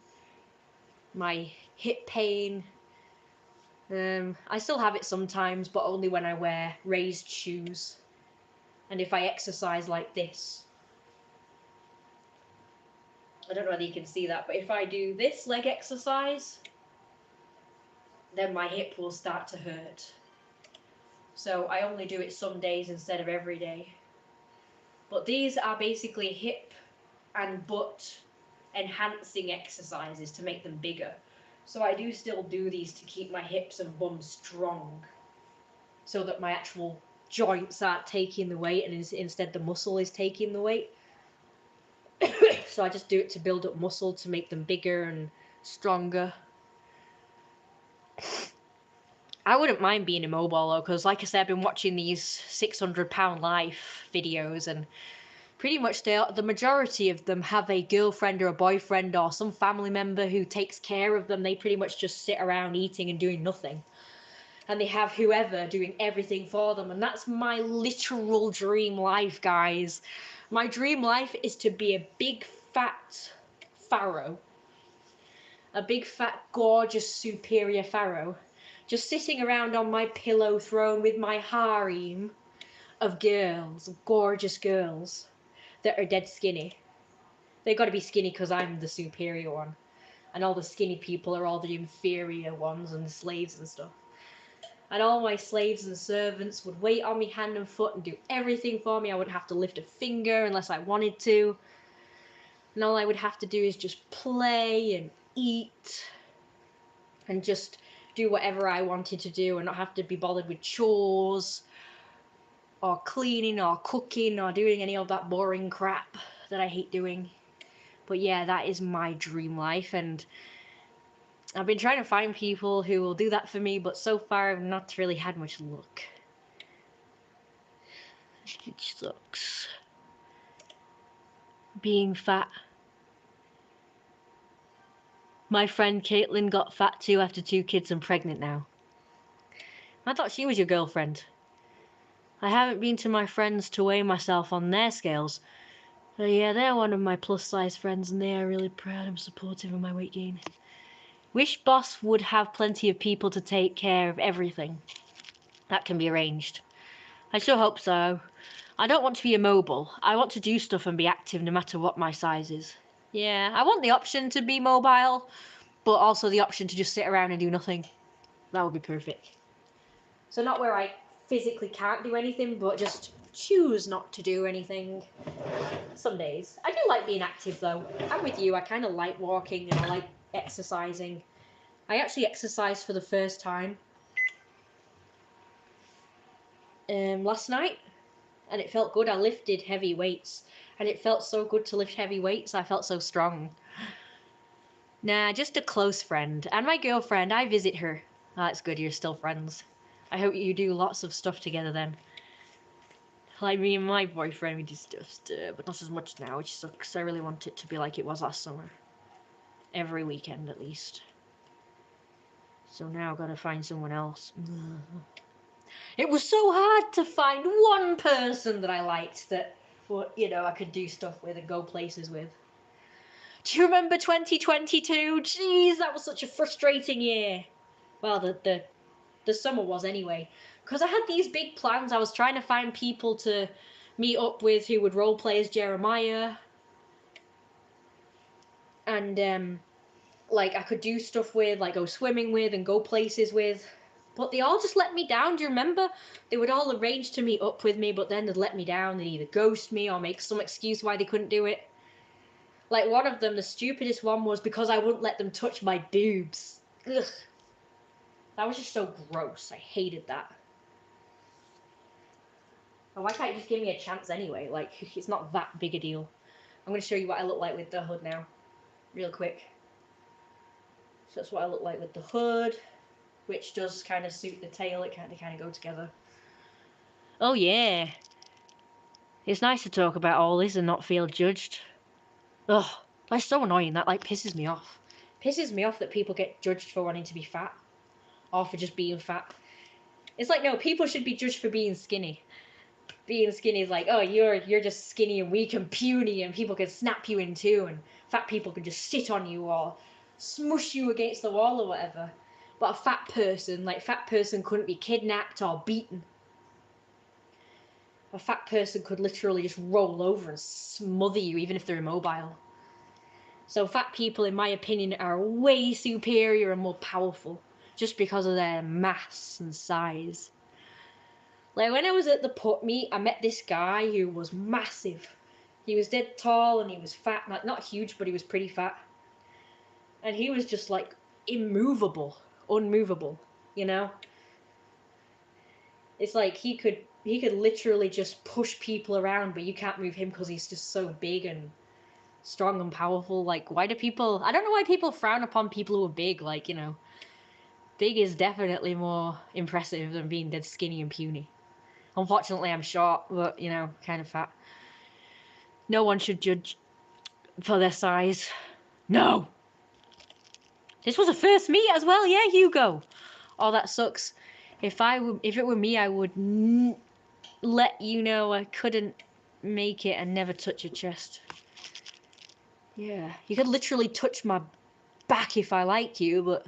My hip pain, I still have it sometimes, but only when I wear raised shoes and if I exercise like this. I don't know whether you can see that, but if I do this leg exercise, then my hip will start to hurt. So I only do it some days instead of every day. But these are basically hip and butt enhancing exercises to make them bigger. So I do still do these to keep my hips and bum strong, so that my actual joints aren't taking the weight and instead the muscle is taking the weight. So I just do it to build up muscle, to make them bigger and stronger. I wouldn't mind being immobile though, because like I said, I've been watching these 600-pound life videos, and pretty much the majority of them have a girlfriend or a boyfriend or some family member who takes care of them. They pretty much just sit around eating and doing nothing. And they have whoever doing everything for them. And that's my literal dream life, guys. My dream life is to be a big fat pharaoh. A big fat gorgeous superior pharaoh. Just sitting around on my pillow throne with my harem of girls, gorgeous girls that are dead skinny. They've got to be skinny because I'm the superior one. And all the skinny people are all the inferior ones and slaves and stuff. And all my slaves and servants would wait on me hand and foot and do everything for me. I wouldn't have to lift a finger unless I wanted to. And all I would have to do is just play and eat and just do whatever I wanted to do and not have to be bothered with chores or cleaning or cooking or doing any of that boring crap that I hate doing. But yeah, that is my dream life, and I've been trying to find people who will do that for me, but so far I've not really had much luck. It sucks. Being fat. My friend Caitlin got fat too after 2 kids and pregnant now. I thought she was your girlfriend. I haven't been to my friends to weigh myself on their scales. So yeah, they're one of my plus size friends and they are really proud and supportive of my weight gain. Wish Boss would have plenty of people to take care of everything. That can be arranged. I sure hope so. I don't want to be immobile. I want to do stuff and be active no matter what my size is. Yeah, I want the option to be mobile, but also the option to just sit around and do nothing. That would be perfect. So not where I physically can't do anything, but just choose not to do anything. Some days. I do like being active though. I'm with you. I kind of like walking and I like exercising. I actually exercised for the first time last night, and it felt good. I lifted heavy weights, and it felt so good to lift heavy weights. I felt so strong. Nah, just a close friend. And my girlfriend, I visit her. Ah, it's good you're still friends. I hope you do lots of stuff together then. Like me and my boyfriend, we do stuff, but not as much now, which sucks. I really want it to be like it was last summer. Every weekend, at least. So now I've got to find someone else. It was so hard to find one person that I liked that, you know, I could do stuff with and go places with. Do you remember 2022? Jeez, that was such a frustrating year. Well, the summer was anyway. Because I had these big plans. I was trying to find people to meet up with who would roleplay as Jeremiah. And, like, I could do stuff with, like, go swimming with and go places with. But they all just let me down. Do you remember? They would all arrange to meet up with me, but then they'd let me down. They'd either ghost me or make some excuse why they couldn't do it. Like, one of them, the stupidest one, was because I wouldn't let them touch my boobs. Ugh. That was just so gross. I hated that. Oh, why can't you just give me a chance anyway? Like, it's not that big a deal. I'm going to show you what I look like with the hood now. Real quick. So that's what I look like with the hood, which does kind of suit the tail. They kind of go together. Oh, yeah. It's nice to talk about all this and not feel judged. Ugh, that's so annoying. That, like, pisses me off. Pisses me off that people get judged for wanting to be fat. Or for just being fat. It's like, no, people should be judged for being skinny. Being skinny is like, oh, you're just skinny and weak and puny and people can snap you in two and fat people can just sit on you or smush you against the wall or whatever. But a fat person couldn't be kidnapped or beaten. A fat person could literally just roll over and smother you even if they're immobile. So fat people, in my opinion, are way superior and more powerful just because of their mass and size. Like, when I was at the put meet, I met this guy who was massive. He was dead tall and he was fat. Like, not huge, but he was pretty fat. And he was just, like, immovable. Unmovable, you know? It's like he could literally just push people around, but you can't move him because he's just so big and strong and powerful. Like, why do people... I don't know why people frown upon people who are big. Like, you know, big is definitely more impressive than being dead skinny and puny. Unfortunately, I'm short, but, you know, kind of fat. No one should judge for their size. No! This was a first meet as well, yeah, Hugo. Oh, that sucks. If it were me, I would let you know I couldn't make it and never touch your chest. Yeah, you could literally touch my back if I like you, but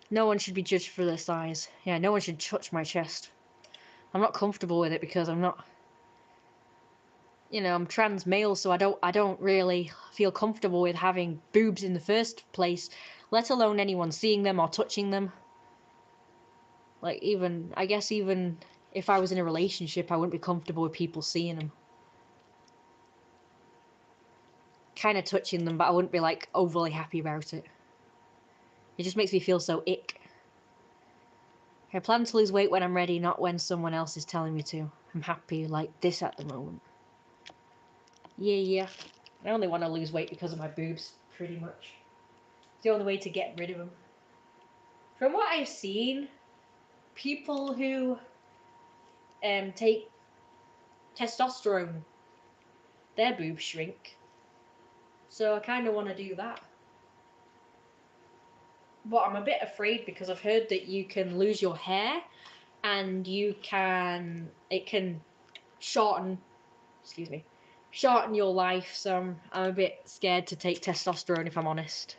no one should be judged for their size. Yeah, no one should touch my chest. I'm not comfortable with it because I'm not... You know, I'm trans male, so I don't really feel comfortable with having boobs in the first place, let alone anyone seeing them or touching them. Like, I guess even if I was in a relationship, I wouldn't be comfortable with people seeing them. Kind of touching them, but I wouldn't be, like, overly happy about it. It just makes me feel so ick. I plan to lose weight when I'm ready, not when someone else is telling me to. I'm happy like this at the moment. Yeah. I only want to lose weight because of my boobs, pretty much. It's the only way to get rid of them. From what I've seen, people who take testosterone, their boobs shrink. So I kind of want to do that. But I'm a bit afraid because I've heard that you can lose your hair and it can shorten your life. So I'm a bit scared to take testosterone, if I'm honest.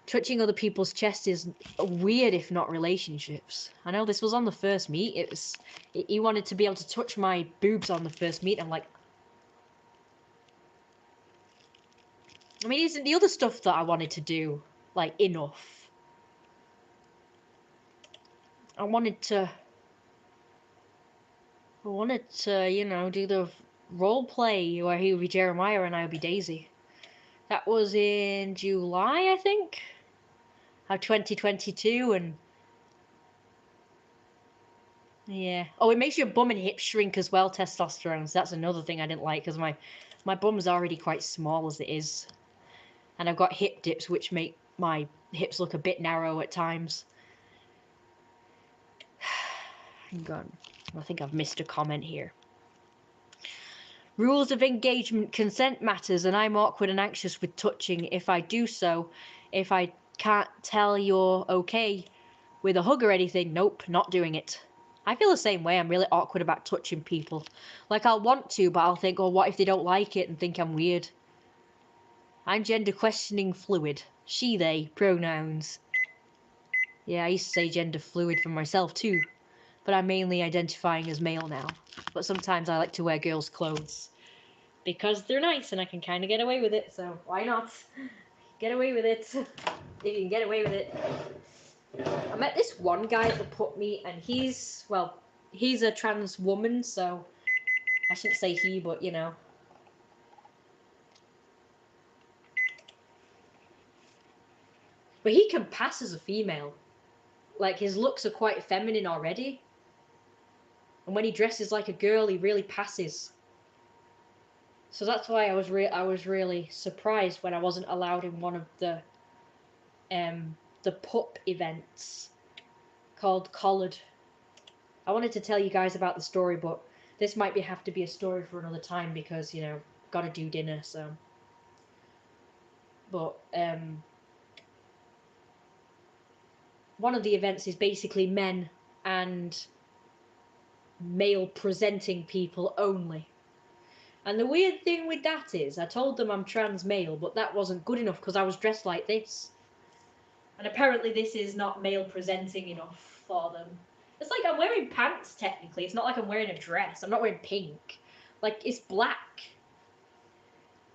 Touching other people's chest is weird, if not relationships. I know this was on the first meet. He wanted to be able to touch my boobs on the first meet. I'm like, I mean, isn't the other stuff that I wanted to do, like, enough? I wanted to, you know, do the role play where he would be Jeremiah and I would be Daisy. That was in July, I think, of 2022, and yeah. Oh, it makes your bum and hips shrink as well, testosterone. So that's another thing I didn't like, because my bum's already quite small as it is. And I've got hip dips, which make my hips look a bit narrow at times. Hang on. I think I've missed a comment here. Rules of engagement. Consent matters, and I'm awkward and anxious with touching. If I can't tell you're okay with a hug or anything. Nope, not doing it. I feel the same way. I'm really awkward about touching people. Like, I'll want to, but I'll think, oh, what if they don't like it and think I'm weird? I'm gender questioning fluid. She, they, pronouns. Yeah, I used to say gender fluid for myself too, but I'm mainly identifying as male now. But sometimes I like to wear girls' clothes because they're nice and I can kind of get away with it, so why not? Get away with it. If you can get away with it. I met this one guy at the put meet, and he's a trans woman, so I shouldn't say he, but you know. But he can pass as a female. Like, his looks are quite feminine already. And when he dresses like a girl, he really passes. So that's why I was really surprised when I wasn't allowed in one of the pup events called Collared. I wanted to tell you guys about the story, but this might have to be a story for another time because, you know, gotta do dinner, so. But one of the events is basically men and male presenting people only. And the weird thing with that is, I told them I'm trans male, but that wasn't good enough because I was dressed like this. And apparently this is not male presenting enough for them. It's like I'm wearing pants, technically. It's not like I'm wearing a dress. I'm not wearing pink. Like, it's black.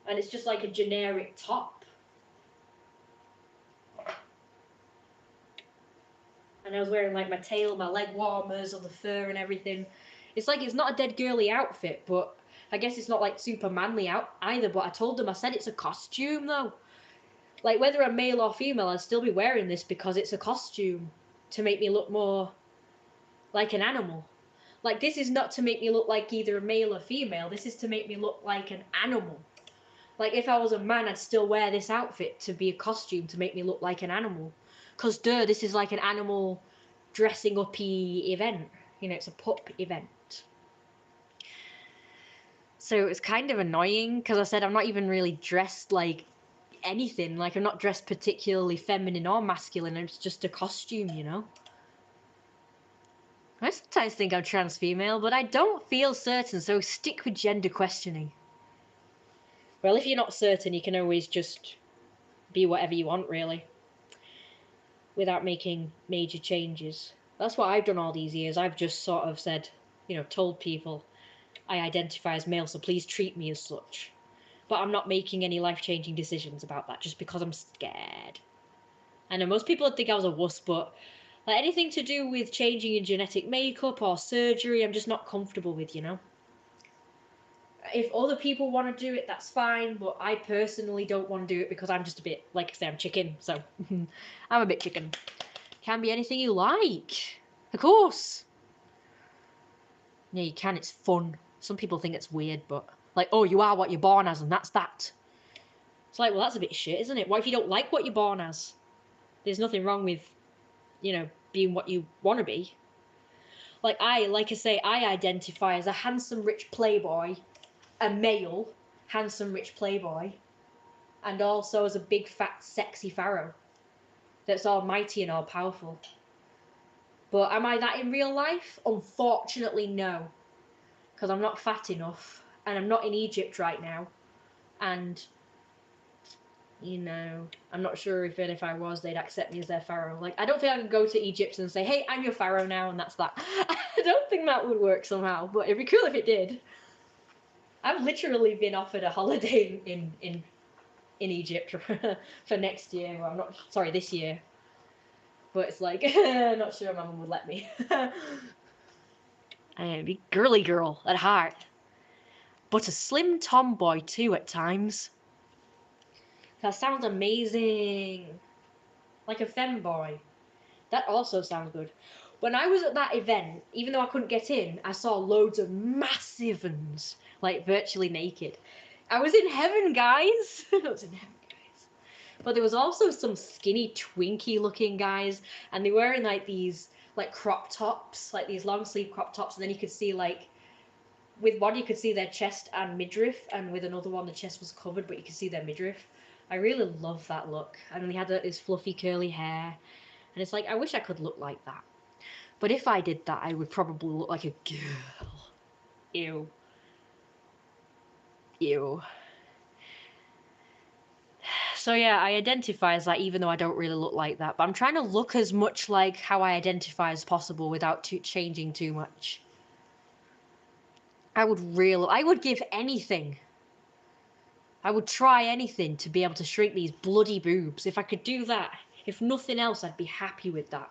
And it's just like a generic top. And I was wearing like my tail, my leg warmers, or the fur and everything. It's like, it's not a dead girly outfit, but I guess it's not like super manly out either. But I told them, I said it's a costume though. Like, whether I'm male or female, I'd still be wearing this because it's a costume to make me look more like an animal. Like, this is not to make me look like either a male or female. This is to make me look like an animal. Like, if I was a man, I'd still wear this outfit to be a costume to make me look like an animal. Because, this is like an animal dressing up-y event. You know, it's a pup event. So it's kind of annoying because I said I'm not even really dressed like anything. Like, I'm not dressed particularly feminine or masculine. It's just a costume, you know? I sometimes think I'm trans female, but I don't feel certain, so stick with gender questioning. Well, if you're not certain, you can always just be whatever you want, really, without making major changes. That's what I've done all these years. I've just sort of said, you know, told people I identify as male, so please treat me as such. But I'm not making any life-changing decisions about that just because I'm scared. I know most people would think I was a wuss, but like anything to do with changing your genetic makeup or surgery, I'm just not comfortable with, you know? If other people want to do it, that's fine, but I personally don't want to do it because I'm just a bit, like I say, I'm chicken, so I'm a bit chicken. Can be anything you like. Of course. Yeah, you can, it's fun. Some people think it's weird, but like, oh, you are what you're born as, and that's that. It's like, well, that's a bit shit, isn't it? What if you don't like what you're born as? There's nothing wrong with, you know, being what you want to be. Like I say, I identify as a handsome, rich playboy, a male, handsome, rich playboy, and also as a big, fat, sexy pharaoh that's almighty and all-powerful. But am I that in real life? Unfortunately, no. Because I'm not fat enough, and I'm not in Egypt right now, and, you know, I'm not sure even if I was, they'd accept me as their pharaoh. Like, I don't think I could go to Egypt and say, hey, I'm your pharaoh now, and that's that. I don't think that would work somehow, but it'd be cool if it did. I've literally been offered a holiday in Egypt for next year. Well, I'm not, sorry, this year. But it's like, not sure my mum would let me. I'd be girly girl at heart. But a slim tomboy too at times. That sounds amazing. Like a femboy. That also sounds good. When I was at that event, even though I couldn't get in, I saw loads of massive ones, like virtually naked. I was in heaven, guys. I was in heaven, guys. But there was also some skinny, twinky looking guys, and they were wearing like these like crop tops, like these long sleeve crop tops, and then you could see like, with one you could see their chest and midriff, and with another one the chest was covered, but you could see their midriff. I really love that look. And he had his fluffy curly hair. And it's like, I wish I could look like that. But if I did that, I would probably look like a girl. Ew. Ew. So yeah, I identify as that even though I don't really look like that. But I'm trying to look as much like how I identify as possible without changing too much. I would give anything. I would try anything to be able to shrink these bloody boobs. If I could do that, if nothing else, I'd be happy with that.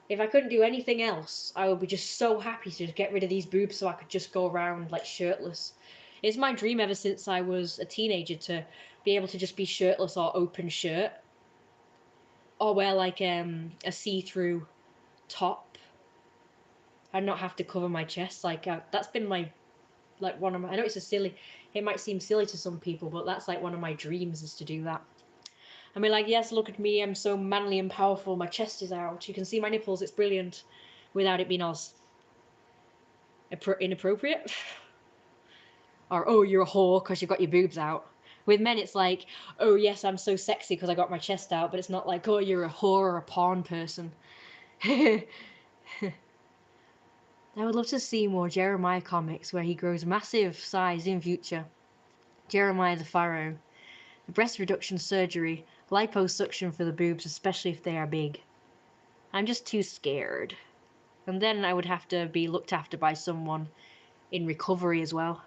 If I couldn't do anything else, I would be just so happy to just get rid of these boobs so I could just go around like shirtless. It's my dream ever since I was a teenager to be able to just be shirtless or open shirt. Or wear like a see-through top. And not have to cover my chest. Like that's been my one of my, I know it might seem silly to some people, but that's like one of my dreams is to do that. I mean, like, yes, look at me, I'm so manly and powerful, my chest is out, you can see my nipples, it's brilliant, without it being all inappropriate. Or, oh, you're a whore because you've got your boobs out. With men, it's like, oh, yes, I'm so sexy because I got my chest out, but it's not like, oh, you're a whore or a porn person. I would love to see more Jeremiah comics where he grows massive size in future. Jeremiah the Pharaoh. The breast reduction surgery, liposuction for the boobs, especially if they are big. I'm just too scared. And then I would have to be looked after by someone in recovery as well.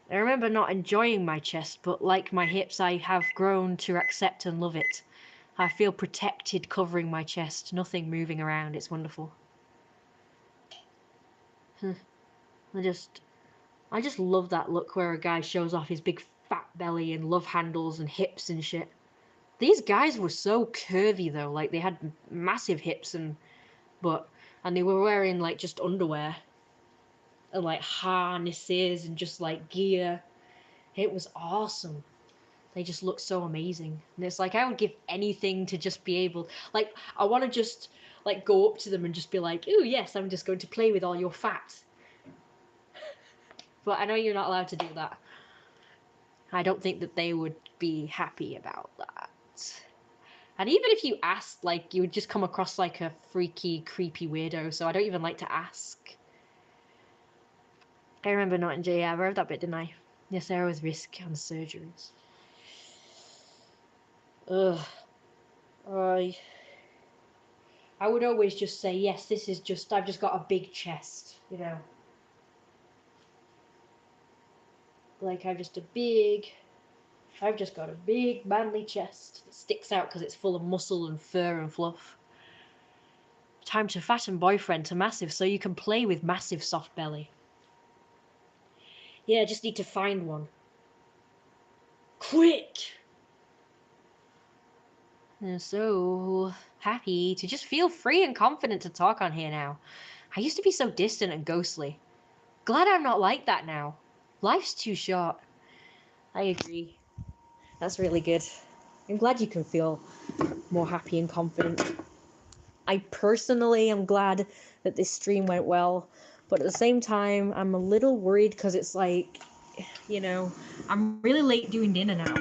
I remember not enjoying my chest, but like my hips, I have grown to accept and love it. I feel protected covering my chest, nothing moving around, it's wonderful. I just love that look where a guy shows off his big fat belly and love handles and hips and shit. These guys were so curvy though, like they had massive hips and they were wearing like just underwear and like harnesses and just like gear. It was awesome. They just looked so amazing. And it's like I would give anything to just be able, like, I want to just like go up to them and just be like, oh yes, I'm just going to play with all your fat. But I know you're not allowed to do that. I don't think that they would be happy about that. And even if you asked, like, you would just come across like a freaky, creepy weirdo, so I don't even like to ask. I remember not in JR, I read that bit, didn't I? Yes, there was risk on surgeries. Ugh. I would always just say, yes, this is just, I've just got a big chest, you know. Like, I've just got a big, manly chest that sticks out because it's full of muscle and fur and fluff. Time to fatten boyfriend to massive so you can play with massive soft belly. Yeah, just need to find one. Quick! I'm so happy to just feel free and confident to talk on here now. I used to be so distant and ghostly. Glad I'm not like that now. Life's too short. I agree. That's really good. I'm glad you can feel more happy and confident. I personally am glad that this stream went well, but at the same time, I'm a little worried because it's like, you know, I'm really late doing dinner now.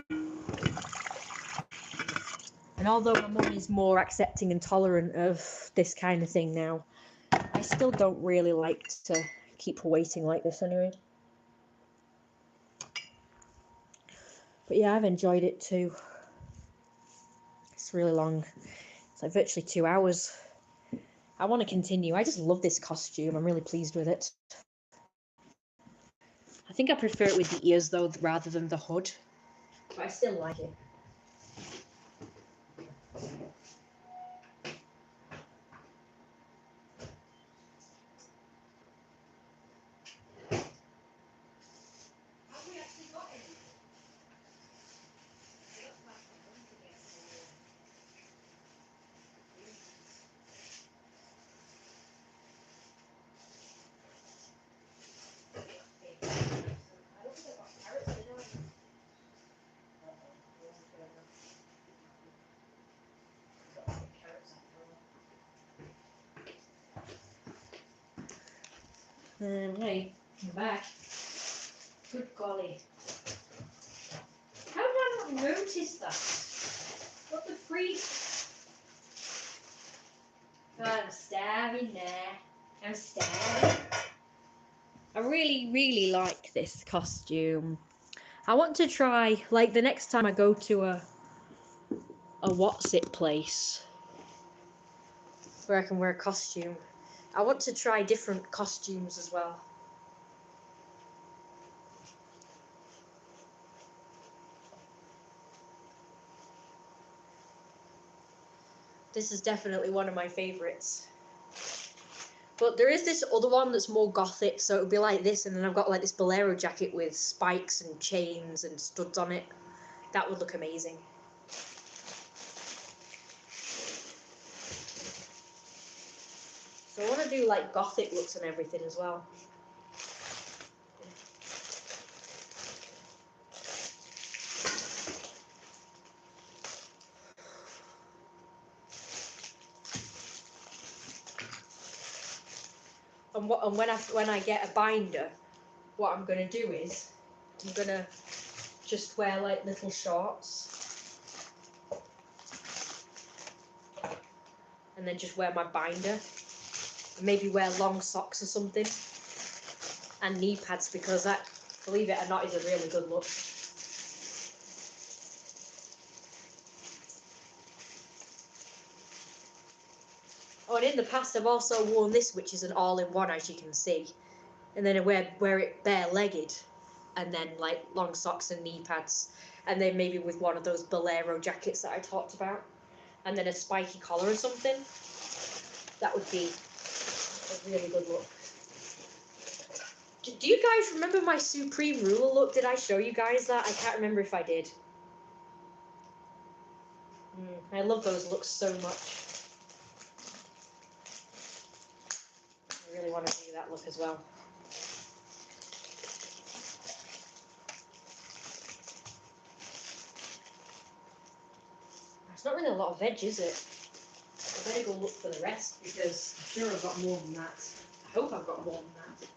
And although my mum is more accepting and tolerant of this kind of thing now, I still don't really like to keep her waiting like this anyway. But yeah, I've enjoyed it too. It's really long. It's like virtually 2 hours. I want to continue. I just love this costume. I'm really pleased with it. I think I prefer it with the ears though, rather than the hood. But I still like it. Hey, I'm back. Good golly. How not noticed that. What the freak? God, I'm stabbing there. I'm stabbing. I really, really like this costume. I want to try, like, the next time I go to a what's it place where I can wear a costume. I want to try different costumes as well. This is definitely one of my favourites. But there is this other one that's more gothic, so it would be like this, and then I've got like this bolero jacket with spikes and chains and studs on it. That would look amazing. So I want to do like gothic looks and everything as well. And when I get a binder, what I'm gonna do is I'm gonna just wear like little shorts, and then just wear my binder, and maybe wear long socks or something, and knee pads, because that, believe it or not, is a really good look. Oh, and in the past I've also worn this, which is an all-in-one, as you can see. And then I wear it bare-legged, and then like long socks and knee pads, and then maybe with one of those bolero jackets that I talked about, and then a spiky collar or something. That would be a really good look. Do you guys remember my Supreme Ruler look? Did I show you guys that? I can't remember if I did. I love those looks so much. I really want to do that look as well. It's not really a lot of veg, is it? I better go look for the rest, because I'm sure I've got more than that. I hope I've got more than that.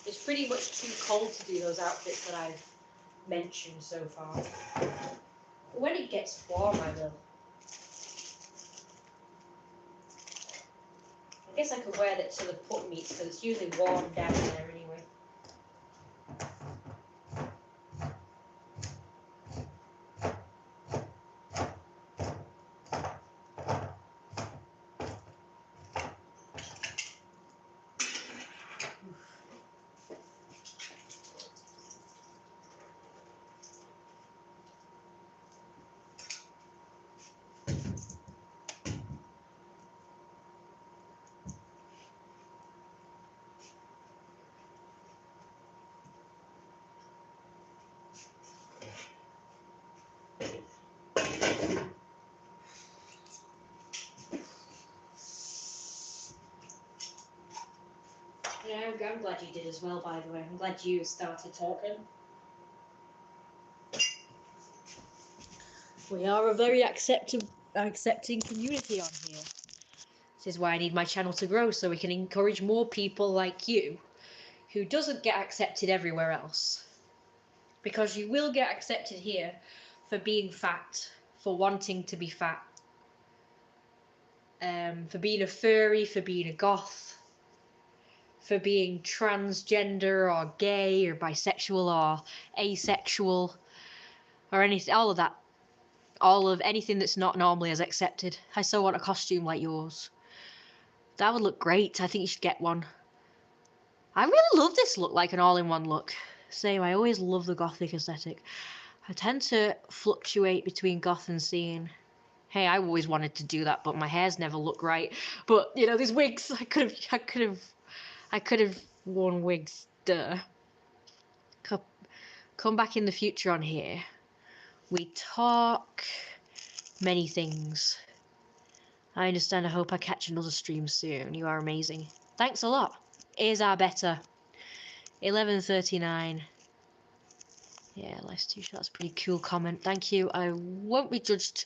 It's pretty much too cold to do those outfits that I've mentioned so far. When it gets warm, I will. I guess I could wear that to the put meets, because it's usually warm down there anyway. Yeah, I'm glad you did as well, by the way. I'm glad you started talking. We are a very accepting community on here. This is why I need my channel to grow, so we can encourage more people like you who doesn't get accepted everywhere else. Because you will get accepted here for being fat, for wanting to be fat, for being a furry, for being a goth, for being transgender or gay or bisexual or asexual or anything, all of that. All of anything that's not normally as accepted. I so want a costume like yours. That would look great. I think you should get one. I really love this look, like an all-in-one look. Same, I always love the gothic aesthetic. I tend to fluctuate between goth and scene. Hey, I always wanted to do that, but my hair's never looked right. But you know, these wigs, I could have worn wigs. Duh. come back in the future on here. We talk many things. I understand. I hope I catch another stream soon. You are amazing. Thanks a lot. Is our better. 11:39. Yeah, life's too short. That's a pretty cool comment. Thank you. I won't be judged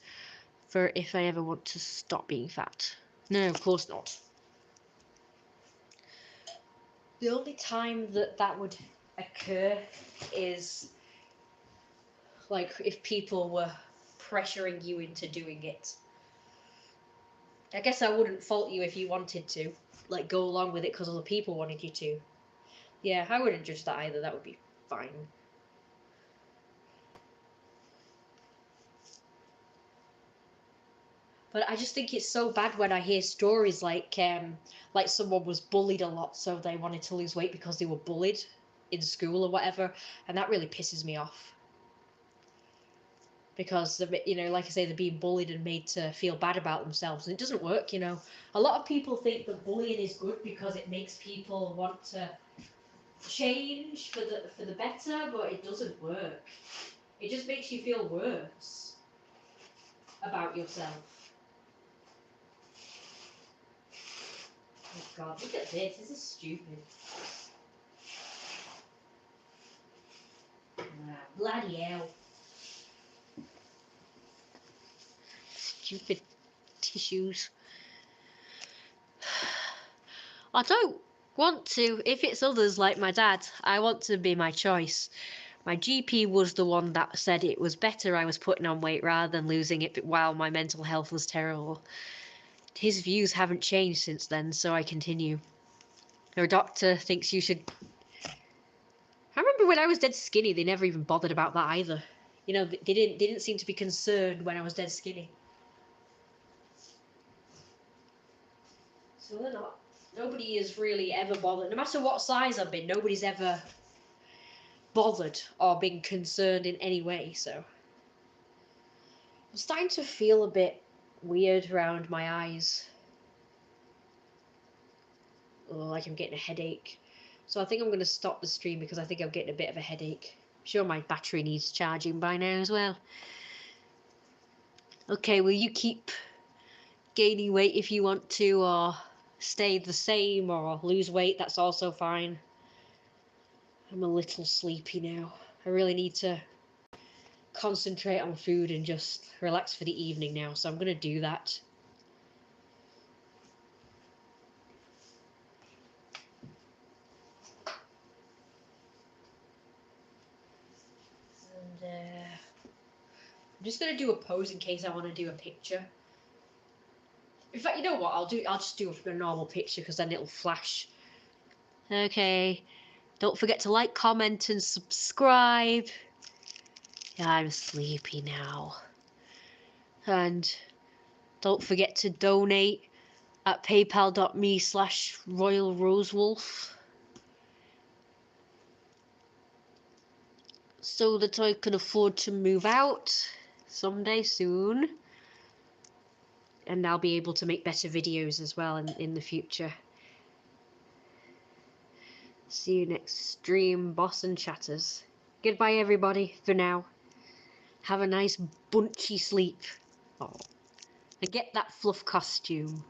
for if I ever want to stop being fat. No, of course not. The only time that would occur is like if people were pressuring you into doing it. I guess I wouldn't fault you if you wanted to, like, go along with it because other people wanted you to. Yeah, I wouldn't judge that either. That would be fine. But I just think it's so bad when I hear stories like someone was bullied a lot, so they wanted to lose weight because they were bullied in school or whatever, and that really pisses me off. Because, you know, like I say, they're being bullied and made to feel bad about themselves, and it doesn't work, you know. A lot of people think that bullying is good because it makes people want to change for the better, but it doesn't work. It just makes you feel worse about yourself. Oh God, look at this. This is stupid. Wow, bloody hell. Stupid tissues. I don't want to. If it's others like my dad, I want to be my choice. My GP was the one that said it was better I was putting on weight rather than losing it while my mental health was terrible. His views haven't changed since then, so I continue. Your doctor thinks you should... I remember when I was dead skinny, they never even bothered about that either. You know, they didn't seem to be concerned when I was dead skinny. So they're not. Nobody is really ever bothered. No matter what size I've been, nobody's ever bothered or been concerned in any way, so. I'm starting to feel a bit weird around my eyes. Oh, like I'm getting a headache. So I think I'm going to stop the stream because I think I'm getting a bit of a headache. I'm sure my battery needs charging by now as well. Okay, will you keep gaining weight if you want to, or stay the same, or lose weight? That's also fine. I'm a little sleepy now. I really need to concentrate on food and just relax for the evening now, so I'm going to do that. And I'm just going to do a pose in case I want to do a picture. In fact, you know what? I'll just do a normal picture because then it'll flash. Okay. Don't forget to like, comment, and subscribe. Yeah, I'm sleepy now. And don't forget to donate at paypal.me/royalrosewolf so that I can afford to move out someday soon. And I'll be able to make better videos as well in the future. See you next stream, boss and chatters. Goodbye, everybody, for now. Have a nice bunchy sleep. Oh. And get that fluff costume.